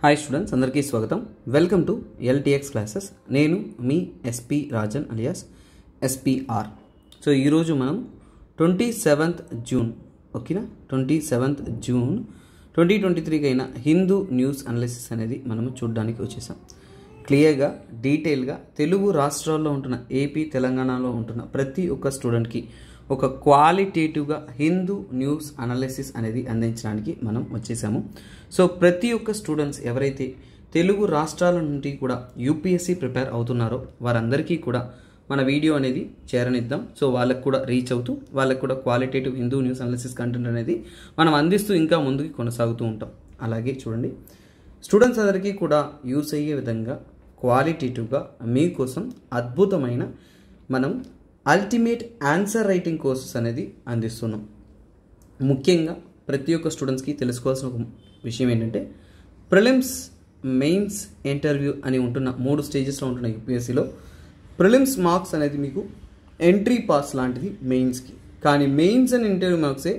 Hi students, అందరికీ స్వాగతం. Welcome to LTX classes. నేను మీ SP Rajan alias SPR. So ఈరోజు మనం 27th జూన్ ఓకేనా 27th జూన్ 2023కి అయిన హిందూ న్యూస్ అనాలిసిస్ అనేది మనము చూడడానికి వచ్చేసాం. క్లియర్గా డీటెయిల్గా తెలుగు రాష్ట్రాల్లో ఉంటున్న ఏపీ తెలంగాణలో ఉంటున్న ప్రతి ఒక్క స్టూడెంట్కి ఒక క్వాలిటేటివ్గా హిందూ న్యూస్ అనాలిసిస్ అనేది అందించడానికి మనం వచ్చేసాము. సో ప్రతి ఒక్క స్టూడెంట్స్ ఎవరైతే తెలుగు రాష్ట్రాల నుండి కూడా యూపీఎస్సీ ప్రిపేర్ అవుతున్నారో వారందరికీ కూడా మన వీడియో అనేది చేరనిద్దాం. సో వాళ్ళకు కూడా రీచ్ అవుతూ వాళ్ళకు కూడా qualitative Hindu news analysis content అనేది మనం అందిస్తూ ఇంకా ముందుకు కొనసాగుతూ ఉంటాం. అలాగే చూడండి, స్టూడెంట్స్ అందరికీ కూడా యూస్ అయ్యే విధంగా క్వాలిటేటివ్గా మీకోసం అద్భుతమైన మనం అల్టిమేట్ ఆన్సర్ రైటింగ్ కోర్సెస్ అనేది అందిస్తున్నాం. ముఖ్యంగా ప్రతి ఒక్క స్టూడెంట్స్కి తెలుసుకోవాల్సిన ఒక విషయం ఏంటంటే, ప్రిలిమ్స్, మెయిన్స్, ఇంటర్వ్యూ అని ఉంటున్న 3 స్టేజెస్లో ఉంటున్న యూపీఎస్సీలో ప్రిలిమ్స్ మార్క్స్ అనేది మీకు ఎంట్రీ పాస్ లాంటిది మెయిన్స్కి, కానీ మెయిన్స్ అండ్ ఇంటర్వ్యూ మార్క్సే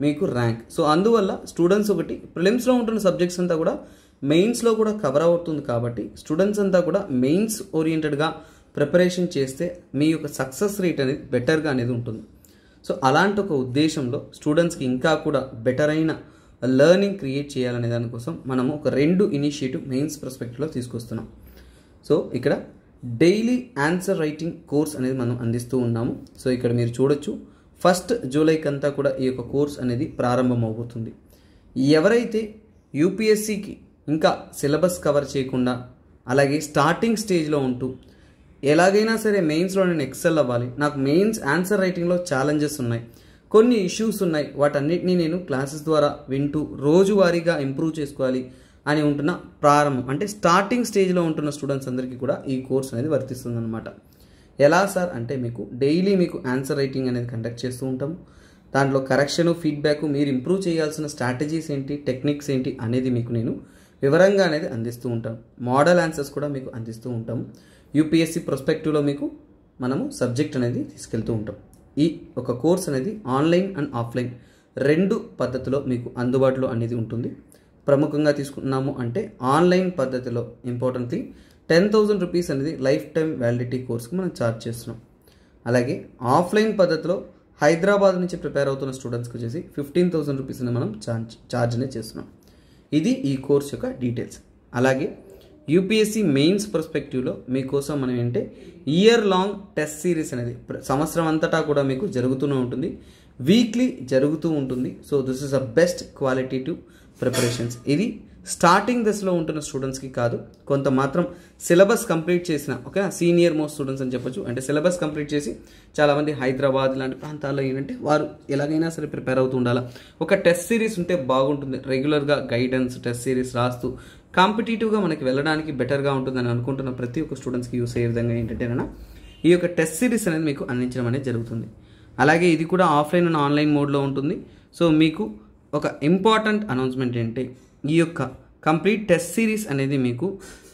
మీకు ర్యాంక్. సో అందువల్ల స్టూడెంట్స్ ఒకటి ప్రిలిమ్స్లో ఉంటున్న సబ్జెక్ట్స్ అంతా కూడా మెయిన్స్లో కూడా కవర్ అవుతుంది. కాబట్టి స్టూడెంట్స్ అంతా కూడా మెయిన్స్ ఓరియంటెడ్గా ప్రిపరేషన్ చేస్తే మీ యొక్క సక్సెస్ రేట్ అనేది బెటర్గా అనేది ఉంటుంది. సో అలాంటి ఒక ఉద్దేశంలో స్టూడెంట్స్కి ఇంకా కూడా బెటర్ అయిన లెర్నింగ్ క్రియేట్ చేయాలనే దానికోసం మనము ఒక 2 ఇనిషియేటివ్ మెయిన్స్ పర్స్పెక్టివ్లో తీసుకొస్తున్నాం. సో ఇక్కడ డైలీ ఆన్సర్ రైటింగ్ కోర్స్ అనేది మనం అందిస్తూ ఉన్నాము. సో ఇక్కడ మీరు చూడొచ్చు, 1st జూలైకి అంతా కూడా ఈ యొక్క కోర్స్ అనేది ప్రారంభం అవబోతుంది. ఎవరైతే యూపీఎస్సీకి ఇంకా సిలబస్ కవర్ చేయకుండా అలాగే స్టార్టింగ్ స్టేజ్లో ఉంటూ ఎలాగైనా సరే మెయిన్స్లో నేను ఎక్సెల్ అవ్వాలి, నాకు మెయిన్స్ ఆన్సర్ రైటింగ్లో ఛాలెంజెస్ ఉన్నాయి, కొన్ని ఇష్యూస్ ఉన్నాయి, వాటన్నిటినీ నేను క్లాసెస్ ద్వారా వింటూ రోజువారీగా ఇంప్రూవ్ చేసుకోవాలి అని ఉంటున్న ప్రారంభం అంటే స్టార్టింగ్ స్టేజ్లో ఉంటున్న స్టూడెంట్స్ అందరికీ కూడా ఈ కోర్స్ అనేది వర్తిస్తుంది అనమాట. ఎలా సార్ అంటే, మీకు డైలీ మీకు ఆన్సర్ రైటింగ్ అనేది కండక్ట్ చేస్తూ ఉంటాము. దాంట్లో కరెక్షన్, ఫీడ్బ్యాక్, మీరు ఇంప్రూవ్ చేయాల్సిన స్ట్రాటజీస్ ఏంటి, టెక్నిక్స్ ఏంటి అనేది మీకు నేను వివరంగా అనేది అందిస్తూ ఉంటాం. మోడల్ ఆన్సర్స్ కూడా మీకు అందిస్తూ ఉంటాము. యూపీఎస్సీ ప్రొస్పెక్టివ్లో మీకు మనము సబ్జెక్ట్ అనేది తీసుకెళ్తూ ఉంటాం. ఈ ఒక కోర్స్ అనేది ఆన్లైన్ అండ్ ఆఫ్లైన్ 2 పద్ధతిలో మీకు అందుబాటులో అనేది ఉంటుంది. ప్రముఖంగా తీసుకున్నాము అంటే ఆన్లైన్ పద్ధతిలో ఇంపార్టెంట్లీ 10,000 రూపీస్ అనేది లైఫ్ టైం వ్యాలిడిటీ కోర్స్కి మనం ఛార్జ్ చేస్తున్నాం. అలాగే ఆఫ్లైన్ పద్ధతిలో హైదరాబాద్ నుంచి ప్రిపేర్ అవుతున్న స్టూడెంట్స్కి వచ్చేసి 15,000 రూపీస్ అని మనం ఛార్జ్ అనేది చేస్తున్నాం. ఇది ఈ కోర్స్ యొక్క డీటెయిల్స్. అలాగే యూపీఎస్సీ మెయిన్స్ పర్స్పెక్టివ్లో మీకోసం మనం ఏంటంటే ఇయర్ లాంగ్ టెస్ట్ సిరీస్ అనేది సంవత్సరం అంతటా కూడా మీకు జరుగుతూనే ఉంటుంది, వీక్లీ జరుగుతూ ఉంటుంది. So this is a best qualitative preparations. ఇది స్టార్టింగ్ దశలో ఉంటున్న స్టూడెంట్స్కి కాదు, కొంత మాత్రం సిలబస్ కంప్లీట్ చేసిన ఓకే సీనియర్ మోస్ట్ స్టూడెంట్స్ అని చెప్పొచ్చు. అంటే సిలబస్ కంప్లీట్ చేసి చాలామంది హైదరాబాద్ లాంటి ప్రాంతాల్లో ఏంటంటే వారు ఎలాగైనా సరే ప్రిపేర్ అవుతూ ఉండాలా, ఒక టెస్ట్ సిరీస్ ఉంటే బాగుంటుంది, రెగ్యులర్గా గైడెన్స్ టెస్ట్ సిరీస్ రాస్తూ కాంపిటేటివ్గా మనకి వెళ్ళడానికి బెటర్గా ఉంటుందని అనుకుంటున్న ప్రతి ఒక్క స్టూడెంట్స్కి యూస్ అయ్యే విధంగా ఏంటంటేనా ఈ యొక్క టెస్ట్ సిరీస్ అనేది మీకు అందించడం అనేది జరుగుతుంది. అలాగే ఇది కూడా ఆఫ్లైన్ అండ్ ఆన్లైన్ మోడ్లో ఉంటుంది. సో మీకు ఒక ఇంపార్టెంట్ అనౌన్స్మెంట్ ఏంటంటే, ఈ యొక్క కంప్లీట్ టెస్ట్ సిరీస్ అనేది మీకు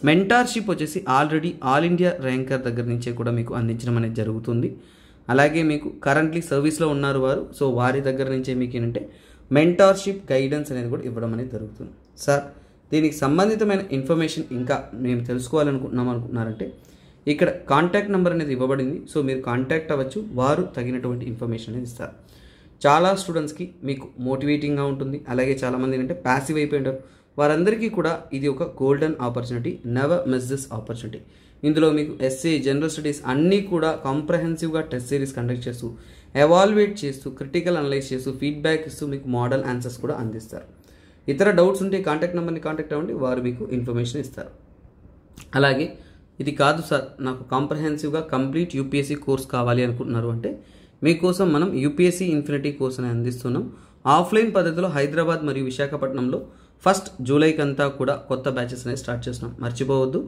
మెంటార్షిప్ వచ్చేసి ఆల్రెడీ ఆల్ ఇండియా ర్యాంకర్ దగ్గర నుంచే కూడా మీకు అందించడం అనేది జరుగుతుంది. అలాగే మీకు కరెంట్లీ సర్వీస్లో ఉన్నారు వారు, సో వారి దగ్గర నుంచే మీకు ఏంటంటే మెంటార్షిప్ గైడెన్స్ అనేది కూడా ఇవ్వడం అనేది జరుగుతుంది. సార్ దీనికి సంబంధితమైన ఇన్ఫర్మేషన్ ఇంకా మేము తెలుసుకోవాలనుకుంటున్నారంటే ఇక్కడ కాంటాక్ట్ నెంబర్ అనేది ఇవ్వబడింది. సో మీరు కాంటాక్ట్ అవ్వచ్చు, వారు తగినటువంటి ఇన్ఫర్మేషన్ అనేది ఇస్తారు. చాలా స్టూడెంట్స్కి మీకు మోటివేటింగ్గా ఉంటుంది. అలాగే చాలామంది ఏంటంటే ప్యాసివ్ అయిపోయింటారు, వారందరికీ కూడా ఇది ఒక golden opportunity. Never miss this opportunity. ఇందులో మీకు ఎస్ఏ, జనరల్ స్టడీస్ అన్నీ కూడా కాంప్రహెన్సివ్గా టెస్ట్ సిరీస్ కండక్ట్ చేస్తూ, ఎవాల్యుయేట్ చేస్తూ, క్రిటికల్ అనలైజ్ చేస్తూ, ఫీడ్బ్యాక్ ఇస్తూ మీకు మోడల్ ఆన్సర్స్ కూడా అందిస్తారు. ఇతర డౌట్స్ ఉంటే కాంటాక్ట్ నెంబర్ని కాంటాక్ట్ అవ్వండి, వారు మీకు ఇన్ఫర్మేషన్ ఇస్తారు. అలాగే ఇది కాదు సార్, నాకు కాంప్రహెన్సివ్గా కంప్లీట్ యూపీఎస్సీ కోర్స్ కావాలి అనుకుంటున్నారు అంటే మీకోసం మనం యూపీఎస్సీ ఇన్ఫినిటీ కోర్స్ అని అందిస్తున్నాం. ఆఫ్లైన్ పద్ధతిలో హైదరాబాద్ మరియు విశాఖపట్నంలో 1st జూలైకి అంతా కూడా కొత్త బ్యాచెస్ అనేది స్టార్ట్ చేస్తున్నాం. మర్చిపోవద్దు,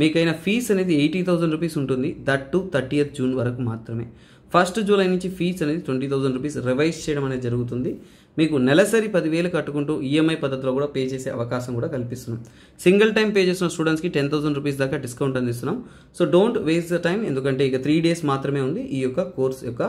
మీకైన ఫీజు అనేది 80,000 రూపీస్ ఉంటుంది. దట్ టు 30th జూన్ వరకు మాత్రమే. 1st జూలై నుంచి ఫీజు అనేది 20,000 రూపీస్ రివైజ్ చేయడం అనేది జరుగుతుంది. మీకు నెలసరి 10,000 కట్టుకుంటూ ఈఎంఐ పద్ధతిలో కూడా పే చేసే అవకాశం కూడా కల్పిస్తున్నాం. సింగిల్ టైం పే చేసిన స్టూడెంట్స్కి 10,000 రూపీస్ దాకా డిస్కౌంట్ అందిస్తున్నాం. So don't waste the time, ఎందుకంటే ఇక 3 days మాత్రమే ఉంది ఈ యొక్క కోర్స్ యొక్క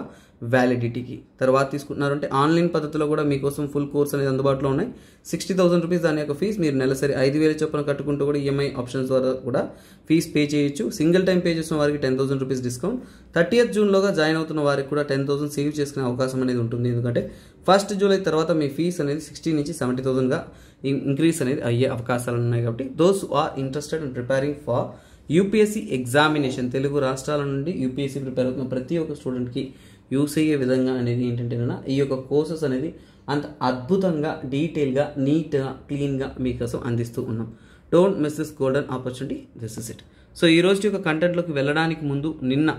వ్యాలిడిటీకి. తర్వాత తీసుకుంటున్నారంటే ఆన్లైన్ పద్ధతిలో కూడా మీకోసం ఫుల్ కోర్స్ అనేది అందుబాటులో ఉన్నాయి. 60,000 రూపీస్ దాని యొక్క ఫీజు. మీరు నెలసరి 5,000 చొప్పున కట్టుకుంటూ కూడా ఈఎంఐ ఆప్షన్స్ ద్వారా కూడా ఫీజు పే చేయొచ్చు. సింగిల్ టైం పే చేసిన వారికి 10,000 రూపీస్ డిస్కౌంట్. 30th జూన్లోగా జాయిన్ అవుతున్న వారికి కూడా 10,000 సేవ్ చేసుకునే అవకాశం అనేది ఉంటుంది. ఎందుకంటే 1st జూలై తర్వాత మీ ఫీజు అనేది 60 నుంచి 70,000గా ఇంక్రీజ్ అనేది అయ్యే అవకాశాలు ఉన్నాయి. కాబట్టి those are interested in preparing for UPSC examination, Telugu రాష్ట్రాల నుండి యూపీఎస్సీ ప్రిపేర్ అవుతున్న ప్రతి ఒక్క స్టూడెంట్కి యూస్ అయ్యే విధంగా అనేది ఏంటంటే ఈ యొక్క కోర్సెస్ అనేది అంత అద్భుతంగా, డీటెయిల్గా, నీట్గా, క్లీన్గా మీకోసం అందిస్తూ ఉన్నాం. Don't miss this golden opportunity, this is it. So ఈ రోజు యొక్క కంటెంట్లోకి వెళ్ళడానికి ముందు నిన్న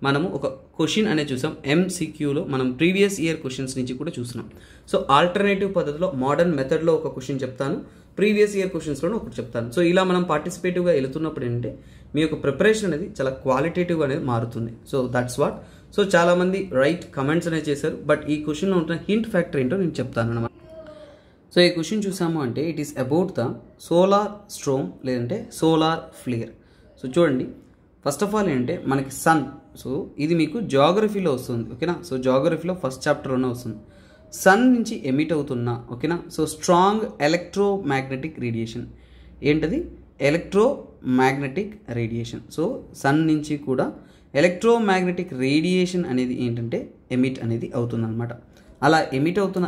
మనము ఒక క్వశ్చన్ అనేది చూసాం. ఎంసీక్యూలో మనం ప్రీవియస్ ఇయర్ క్వశ్చన్స్ నుంచి కూడా చూసినాం. సో ఆల్టర్నేటివ్ పద్ధతిలో మోడర్న్ మెథడ్లో ఒక క్వశ్చన్ చెప్తాను, ప్రీవియస్ ఇయర్ క్వశ్చన్స్లో ఒకటి చెప్తాను. సో ఇలా మనం పార్టిసిపేటివ్గా వెళుతున్నప్పుడు ఏంటంటే మీ యొక్క ప్రిపరేషన్ అనేది చాలా క్వాలిటేటివ్గా అనేది మారుతుంది. So that's what. సో చాలామంది రైట్ కమెంట్స్ అనేది చేశారు, బట్ ఈ క్వశ్చన్లో ఉంటున్న హింట్ ఫ్యాక్టర్ ఏంటో నేను చెప్తాను అన్నమాట. సో ఈ క్వశ్చన్ చూసాము అంటే it is about the solar storm లేదంటే సోలార్ ఫ్లేర్. సో చూడండి, ఫస్ట్ ఆఫ్ ఆల్ ఏంటంటే మనకి సన్, సో ఇది మీకు జాగ్రఫీలో వస్తుంది, ఓకేనా. సో జాగ్రఫీలో ఫస్ట్ చాప్టర్లోనే వస్తుంది. సన్ నుంచి ఎమిట్ అవుతున్న, ఓకేనా, సో స్ట్రాంగ్ ఎలక్ట్రోమాగ్నెటిక్ రేడియేషన్. ఏంటది? Electromagnetic radiation. సో సన్ నుంచి కూడా ఎలక్ట్రోమాగ్నెటిక్ రేడియేషన్ అనేది ఏంటంటే ఎమిట్ అనేది అవుతుందన్నమాట. అలా ఎమిట్ అవుతున్న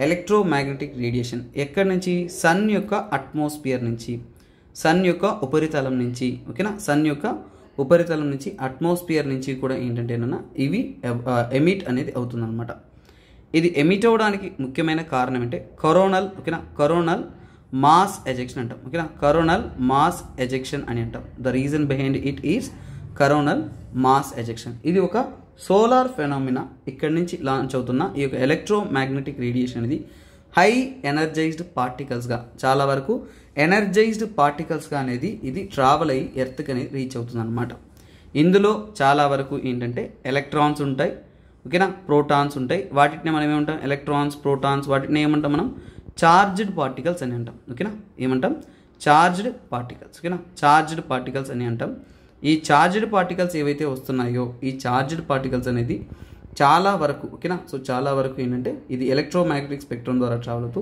ఎలక్ట్రోమాగ్నెటిక్ రేడియేషన్ ఎక్కడి నుంచి? సన్ యొక్క అట్మాస్ఫియర్ నుంచి, సన్ యొక్క ఉపరితలం నుంచి, ఓకేనా. సన్ యొక్క ఉపరితలం నుంచి, అట్మాస్ఫియర్ నుంచి కూడా ఏంటంటేనన్నా ఇవి ఎమిట్ అనేది అవుతుందన్నమాట. ఇది ఎమిట్ అవ్వడానికి ముఖ్యమైన కారణం అంటే కరోనల్, ఓకేనా, కరోనల్ మాస్ ఎజెక్షన్ అంటాం, ఓకేనా. కరోనల్ మాస్ ఎజెక్షన్ అని అంటాం. The reason behind it is coronal mass ejection. ఇది ఒక సోలార్ ఫెనామినా. ఇక్కడి నుంచి లాంచ్ అవుతున్న ఈ యొక్క ఎలక్ట్రోమాగ్నెటిక్ రేడియేషన్ అనేది హై ఎనర్జైజ్డ్ పార్టికల్స్గా, చాలా వరకు ఎనర్జైజ్డ్ పార్టికల్స్గా అనేది ఇది ట్రావెల్ అయ్యి ఎర్త్కి అనేది రీచ్ అవుతుంది అనమాట. ఇందులో చాలా వరకు ఏంటంటే ఎలక్ట్రాన్స్ ఉంటాయి, ఓకేనా, ప్రోటాన్స్ ఉంటాయి. వాటిని మనం ఏమంటాం? ఎలక్ట్రాన్స్, ప్రోటాన్స్, వాటిని ఏమంటాం మనం? చార్జ్డ్ పార్టికల్స్ అని అంటాం, ఓకేనా. ఏమంటాం? చార్జ్డ్ పార్టికల్స్, ఓకేనా. చార్జ్డ్ పార్టికల్స్ అని అంటాం. ఈ చార్జ్డ్ పార్టికల్స్ ఏవైతే వస్తున్నాయో ఈ చార్జ్డ్ పార్టికల్స్ అనేది చాలా వరకు, ఓకేనా, సో చాలా వరకు ఏంటంటే ఇది ఎలక్ట్రోమాగ్నెటిక్ స్పెక్ట్రమ్ ద్వారా ట్రావెల్ అవుతూ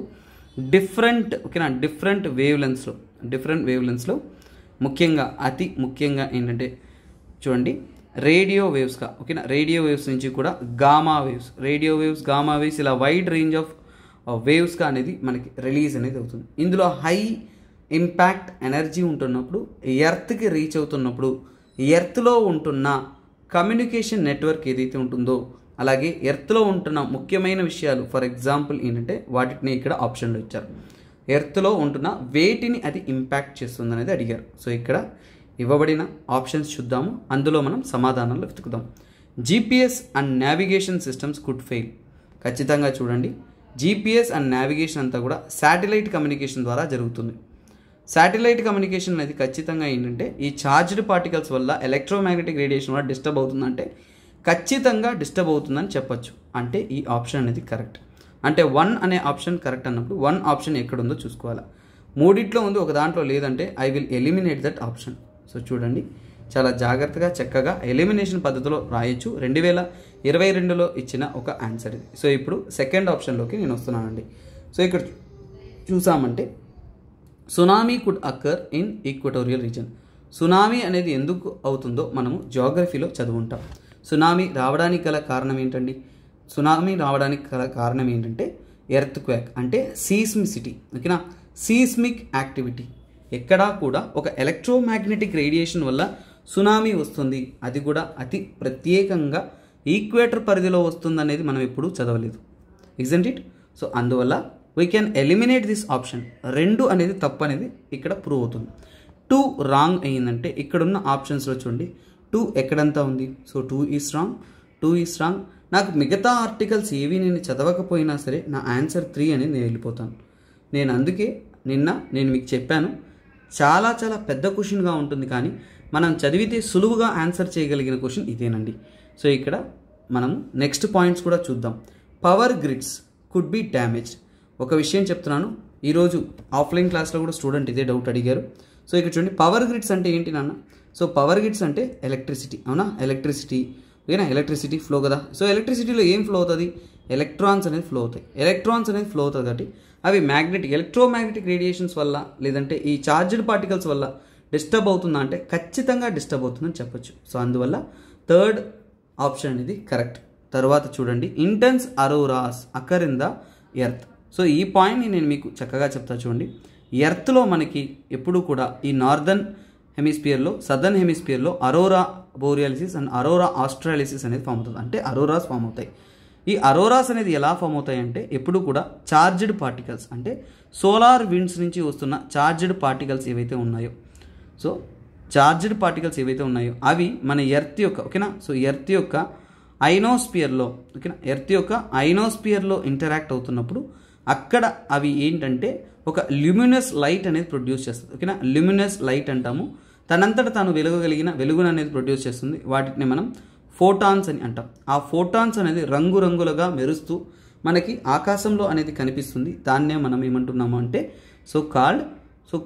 డిఫరెంట్, ఓకేనా, డిఫరెంట్ వేవ్ లెన్స్లో ముఖ్యంగా, అతి ముఖ్యంగా ఏంటంటే చూడండి రేడియో వేవ్స్గా, ఓకేనా, రేడియో వేవ్స్ నుంచి కూడా gamma waves, radio waves, gamma waves, ఇలా వైడ్ రేంజ్ ఆఫ్ వేవ్స్గా అనేది మనకి రిలీజ్ అనేది అవుతుంది. ఇందులో హై ఇంపాక్ట్ ఎనర్జీ ఉంటున్నప్పుడు, ఎర్త్కి రీచ్ అవుతున్నప్పుడు, ఎర్త్లో ఉంటున్న కమ్యూనికేషన్ నెట్వర్క్ ఏదైతే ఉంటుందో, అలాగే ఎర్త్లో ఉంటున్న ముఖ్యమైన విషయాలు, ఫర్ ఎగ్జాంపుల్ ఏంటంటే వాటిని ఇక్కడ ఆప్షన్లో ఇచ్చారు. ఎర్త్లో ఉంటున్న వేటిని అది ఇంపాక్ట్ చేస్తుంది అనేది అడిగారు. సో ఇక్కడ ఇవ్వబడిన ఆప్షన్స్ చూద్దాము, అందులో మనం సమాధానాలు వెతుకుదాం. GPS and navigation systems could fail. ఖచ్చితంగా చూడండి, జీపీఎస్ అండ్ నావిగేషన్ అంతా కూడా శాటిలైట్ కమ్యూనికేషన్ ద్వారా జరుగుతుంది. శాటిలైట్ కమ్యూనికేషన్ అనేది ఖచ్చితంగా ఏంటంటే ఈ చార్జ్డ్ పార్టికల్స్ వల్ల ఎలక్ట్రోమాగ్నెటిక్ రేడియేషన్ వల్ల డిస్టర్బ్ అవుతుందంటే ఖచ్చితంగా డిస్టర్బ్ అవుతుందని చెప్పొచ్చు. అంటే ఈ ఆప్షన్ అనేది కరెక్ట్. అంటే 1 అనే ఆప్షన్ కరెక్ట్ అన్నప్పుడు 1 ఆప్షన్ ఎక్కడుందో చూసుకోవాలి. మూడిట్లో ఉంది, ఒక దాంట్లో లేదంటే I will eliminate that option. So చూడండి, చాలా జాగ్రత్తగా చక్కగా ఎలిమినేషన్ పద్ధతిలో రాయొచ్చు. 2022లో ఇచ్చిన ఒక ఆన్సర్ ఇది. సో ఇప్పుడు సెకండ్ ఆప్షన్లోకి నేను వస్తున్నానండి. సో ఇక్కడ చూసామంటే tsunami could అక్కర్ in equatorial reason. Tsunami అనేది ఎందుకు అవుతుందో మనము జాగ్రఫీలో చదువుంటాం. సునామీ రావడానికి గల కారణం ఏంటండి? సునామీ రావడానికి గల కారణం ఏంటంటే ఎర్త్ క్వేక్, అంటే సీస్మిసిటీ, ఓకేనా, సీస్మిక్ యాక్టివిటీ. ఎక్కడా కూడా ఒక ఎలక్ట్రోమాగ్నెటిక్ రేడియేషన్ వల్ల సునామీ వస్తుంది, అది కూడా అతి ప్రత్యేకంగా ఈక్వేటర్ పరిధిలో వస్తుంది అనేది మనం ఎప్పుడూ చదవలేదు, ఇజంట్ ఇట్? సో అందువల్ల we can eliminate this option. 2 అనేది తప్పు అనేది ఇక్కడ ప్రూవ్ అవుతుంది. 2 రాంగ్ అయ్యిందంటే ఇక్కడున్న ఆప్షన్స్లో చూడండి 2 ఎక్కడంతా ఉంది. So 2 is wrong. నాకు మిగతా ఆర్టికల్స్ ఏవి నేను చదవకపోయినా సరే నా ఆన్సర్ 3 అనేది నేను వెళ్ళిపోతాను. నేను అందుకే నేను మీకు చెప్పాను, చాలా చాలా పెద్ద క్వశ్చన్గా ఉంటుంది, కానీ మనం చదివితే సులువుగా ఆన్సర్ చేయగలిగిన క్వశ్చన్ ఇదేనండి. సో ఇక్కడ మనం నెక్స్ట్ పాయింట్స్ కూడా చూద్దాం. Power grids could be damaged. ఒక విషయం చెప్తున్నాను, ఈరోజు ఆఫ్లైన్ క్లాస్లో కూడా స్టూడెంట్ ఇదే డౌట్ అడిగారు. సో ఇక్కడ చూడండి, పవర్ గ్రిడ్స్ అంటే ఏంటి నాన్న? సో పవర్ గ్రిడ్స్ అంటే ఎలక్ట్రిసిటీ, అవునా, ఎలక్ట్రిసిటీ, ఓకేనా, ఎలక్ట్రిసిటీ ఫ్లో కదా. సో ఎలక్ట్రిసిటీలో ఏం ఫ్లో అవుతుంది, ఎలక్ట్రాన్స్ అనేది ఫ్లో అవుతాయి. ఎలక్ట్రాన్స్ అనేది ఫ్లో అవుతుంది కాబట్టి అవి మ్యాగ్నెటిక్ ఎలక్ట్రోమాగ్నెటిక్ రేడియేషన్స్ వల్ల లేదంటే ఈ చార్జ్డ్ పార్టికల్స్ వల్ల డిస్టర్బ్ అవుతుందా అంటే ఖచ్చితంగా డిస్టర్బ్ అవుతుందని చెప్పొచ్చు. సో అందువల్ల థర్డ్ ఆప్షన్ అనేది కరెక్ట్. తర్వాత చూడండి, intense Aurora's occur in the earth. So ఈ పాయింట్ని నేను మీకు చక్కగా చెప్తా చూడండి. ఎర్త్లో మనకి ఎప్పుడు కూడా ఈ నార్దర్న్ హెమిస్ఫియర్లో సదర్న్ హెమిస్ఫియర్లో aurora borealis and aurora australis అనేది ఫామ్ అవుతుంది. అంటే అరోరాస్ ఫామ్ అవుతాయి. ఈ అరోరాస్ అనేది ఎలా ఫామ్ అవుతాయి అంటే ఎప్పుడు కూడా చార్జ్డ్ పార్టికల్స్ అంటే సోలార్ విండ్స్ నుంచి వస్తున్న చార్జ్డ్ పార్టికల్స్ ఏవైతే ఉన్నాయో, సో చార్జ్డ్ పార్టికల్స్ ఏవైతే ఉన్నాయో అవి మన ఎర్త్ యొక్క ఓకేనా, సో ఎర్త్ యొక్క ఐనోస్పియర్లో ఓకేనా, ఎర్త్ యొక్క ఐనోస్పియర్లో ఇంటరాక్ట్ అవుతున్నప్పుడు అక్కడ అవి ఏంటంటే ఒక ల్యూమినస్ లైట్ అనేది ప్రొడ్యూస్ చేస్తుంది. ఓకేనా, ల్యూమినస్ లైట్ అంటాము. తనంతట తాను వెలుగగలిగిన వెలుగును అనేది ప్రొడ్యూస్ చేస్తుంది. వాటిని మనం ఫోటాన్స్ అని అంటాం. ఆ ఫోటాన్స్ అనేది రంగురంగులుగా మెరుస్తూ మనకి ఆకాశంలో అనేది కనిపిస్తుంది. దాన్నే మనం ఏమంటున్నాము అంటే సో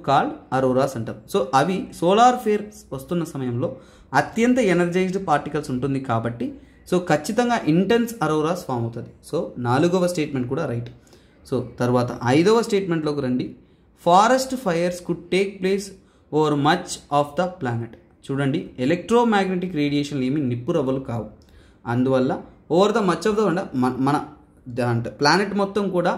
కాల్డ్ అరోరాస్ అంటాం. సో అవి సోలార్ ఫేర్స్ వస్తున్న సమయంలో అత్యంత ఎనర్జైజ్డ్ పార్టికల్స్ ఉంటుంది కాబట్టి సో ఖచ్చితంగా ఇంటెన్స్ అరోరాస్ ఫామ్ అవుతుంది. సో 4వ స్టేట్మెంట్ కూడా రైట్. సో తర్వాత 5వ స్టేట్మెంట్లోకి రండి. Forest fires could take place over much of the planet. చూడండి, ఎలక్ట్రోమాగ్నెటిక్ రేడియేషన్ ఏమి నిప్పు రవ్వలు కావు. అందువల్ల over the much of the మన అంటే ప్లానెట్ మొత్తం కూడా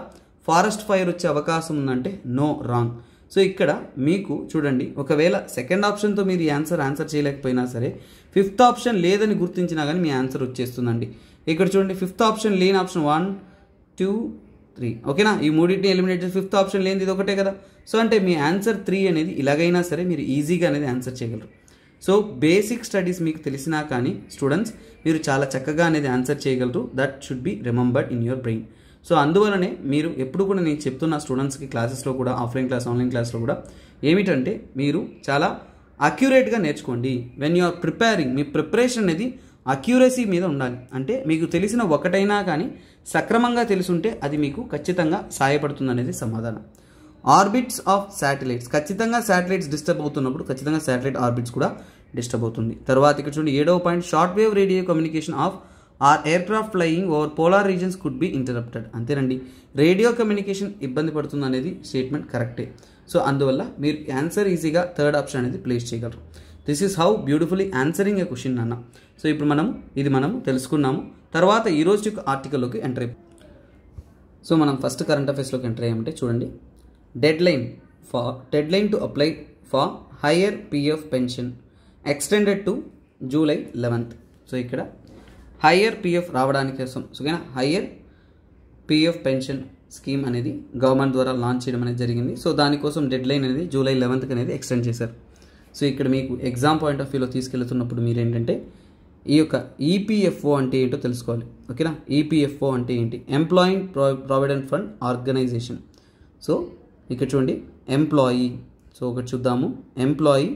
ఫారెస్ట్ ఫైర్ వచ్చే అవకాశం ఉందంటే నో, రాంగ్. సో ఇక్కడ మీకు చూడండి, ఒకవేళ సెకండ్ ఆప్షన్తో మీరు ఈ ఆన్సర్ చేయలేకపోయినా సరే 5th ఆప్షన్ లేదని గుర్తించినా కానీ మీ ఆన్సర్ వచ్చేస్తుందండి. ఇక్కడ చూడండి, 5th ఆప్షన్ లేని ఆప్షన్ 1, 2, 3 ఓకేనా, ఈ మూడింటిని ఎలిమినేట్ చేసి 5th ఆప్షన్ లేనిది ఇది ఒకటే కదా. సో అంటే మీ ఆన్సర్ 3 అనేది ఇలాగైనా సరే మీరు ఈజీగా అనేది ఆన్సర్ చేయగలరు. సో బేసిక్ స్టడీస్ మీకు తెలిసినా కానీ స్టూడెంట్స్ మీరు చాలా చక్కగా అనేది ఆన్సర్ చేయగలరు. That should be remembered in your brain. So అందువలనే మీరు ఎప్పుడు కూడా నేను చెప్తున్న స్టూడెంట్స్కి క్లాసెస్లో కూడా ఆఫ్లైన్ క్లాస్ ఆన్లైన్ క్లాస్లో కూడా ఏమిటంటే మీరు చాలా అక్యురేట్గా నేర్చుకోండి. వెన్ యు ఆర్ ప్రిపేరింగ్, మీ ప్రిపరేషన్ అనేది అక్యూరసీ మీద ఉండాలి. అంటే మీకు తెలిసిన ఒకటైనా కానీ సక్రమంగా తెలుసుంటే అది మీకు ఖచ్చితంగా సహాయపడుతుంది అనేది సమాధానం. ఆర్బిట్స్ ఆఫ్ శాటిలైట్స్, ఖచ్చితంగా శాటిలైట్స్ డిస్టర్బ్ అవుతున్నప్పుడు ఖచ్చితంగా శాటిలైట్ ఆర్బిట్స్ కూడా డిస్టర్బ్ అవుతుంది. తర్వాత ఇక్కడ చూడండి 7వ point, short wave radio communication of or aircraft flying over polar regions could be interrupted. అంతేనండి, రేడియో కమ్యూనికేషన్ ఇబ్బంది పడుతుంది అనేది స్టేట్మెంట్ కరెక్టే. సో అందువల్ల మీరు ఆన్సర్ ఈజీగా 3rd ఆప్షన్ అనేది ప్లేస్ చేయగలరు. This is how beautifully answering a question అన్న. సో ఇప్పుడు మనము తెలుసుకున్నాము. తర్వాత ఈరోజు యొక్క ఆర్టికల్లోకి ఎంటర్ అయిపోయి సో మనం ఫస్ట్ కరెంట్ అఫైర్స్లోకి ఎంటర్ అయ్యామంటే చూడండి, deadline to apply for higher PF pension extended to July 11th. So ఇక్కడ హయ్యర్ పిఎఫ్ రావడానికి కోసం ఓకేనా, హయ్యర్ పిఎఫ్ పెన్షన్ స్కీమ్ అనేది గవర్నమెంట్ ద్వారా లాంచ్ చేయడం అనేది జరిగింది. సో దానికోసం డెడ్లైన్ అనేది July 11th అనేది ఎక్స్టెండ్ చేశారు. సో ఇక్కడ మీకు ఎగ్జామ్ పాయింట్ ఆఫ్ వ్యూలో తీసుకెళ్తున్నప్పుడు మీరు ఏంటంటే ఈ యొక్క ఈపీఎఫ్ఓ అంటే ఏంటో తెలుసుకోవాలి. ఓకేనా, ఈపీఎఫ్ఓ అంటే ఏంటి, employing provident fund organization. So ఇక్కడ చూడండి ఎంప్లాయీ, సో ఒకటి చూద్దాము, employee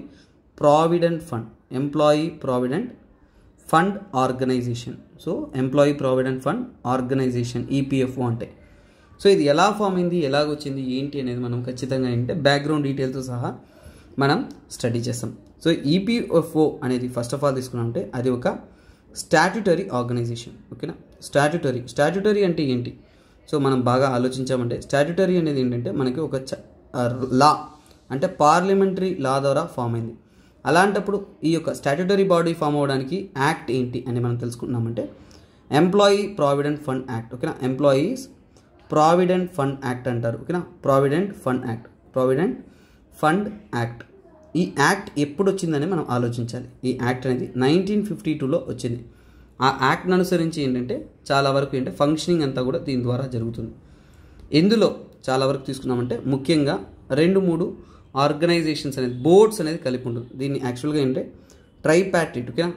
provident fund organization. So employee provident fund organization EPFO అంటే. సో ఇది ఎలా ఫామ్ అయింది, ఎలాగొచ్చింది, ఏంటి అనేది మనం ఖచ్చితంగా ఏంటంటే బ్యాక్గ్రౌండ్ డీటెయిల్తో సహా మనం స్టడీ చేస్తాం. సో ఈపీఎఫ్ఓ అనేది ఫస్ట్ ఆఫ్ ఆల్ తీసుకున్నామంటే అది ఒక స్టాట్యుటరీ ఆర్గనైజేషన్. ఓకేనా, స్టాట్యుటరీ అంటే ఏంటి, సో మనం బాగా ఆలోచించామంటే స్టాట్యుటరీ అనేది ఏంటంటే మనకి ఒక లా అంటే పార్లమెంటరీ లా ద్వారా ఫామ్ అయింది. అలాంటప్పుడు ఈ యొక్క స్టాట్యుటరీ బాడీ ఫామ్ అవ్వడానికి యాక్ట్ ఏంటి అని మనం తెలుసుకున్నామంటే ఎంప్లాయీ ప్రావిడెంట్ ఫండ్ యాక్ట్. ఓకేనా, ఎంప్లాయీస్ ప్రావిడెంట్ ఫండ్ యాక్ట్ అంటారు. ఓకేనా, ప్రావిడెంట్ ఫండ్ యాక్ట్. ఈ యాక్ట్ ఎప్పుడు వచ్చిందని మనం ఆలోచించాలి. ఈ యాక్ట్ అనేది 1952లో వచ్చింది. ఆ యాక్ట్ని అనుసరించి ఏంటంటే చాలా వరకు ఏంటంటే ఫంక్షనింగ్ అంతా కూడా దీని ద్వారా జరుగుతుంది. ఇందులో చాలా వరకు తీసుకున్నామంటే ముఖ్యంగా 2-3 ఆర్గనైజేషన్స్ అనేది బోర్డ్స్ అనేది కలిపి ఉంటుంది. దీన్ని యాక్చువల్గా ఏంటంటే ట్రైపార్టైట్. ఓకేనా,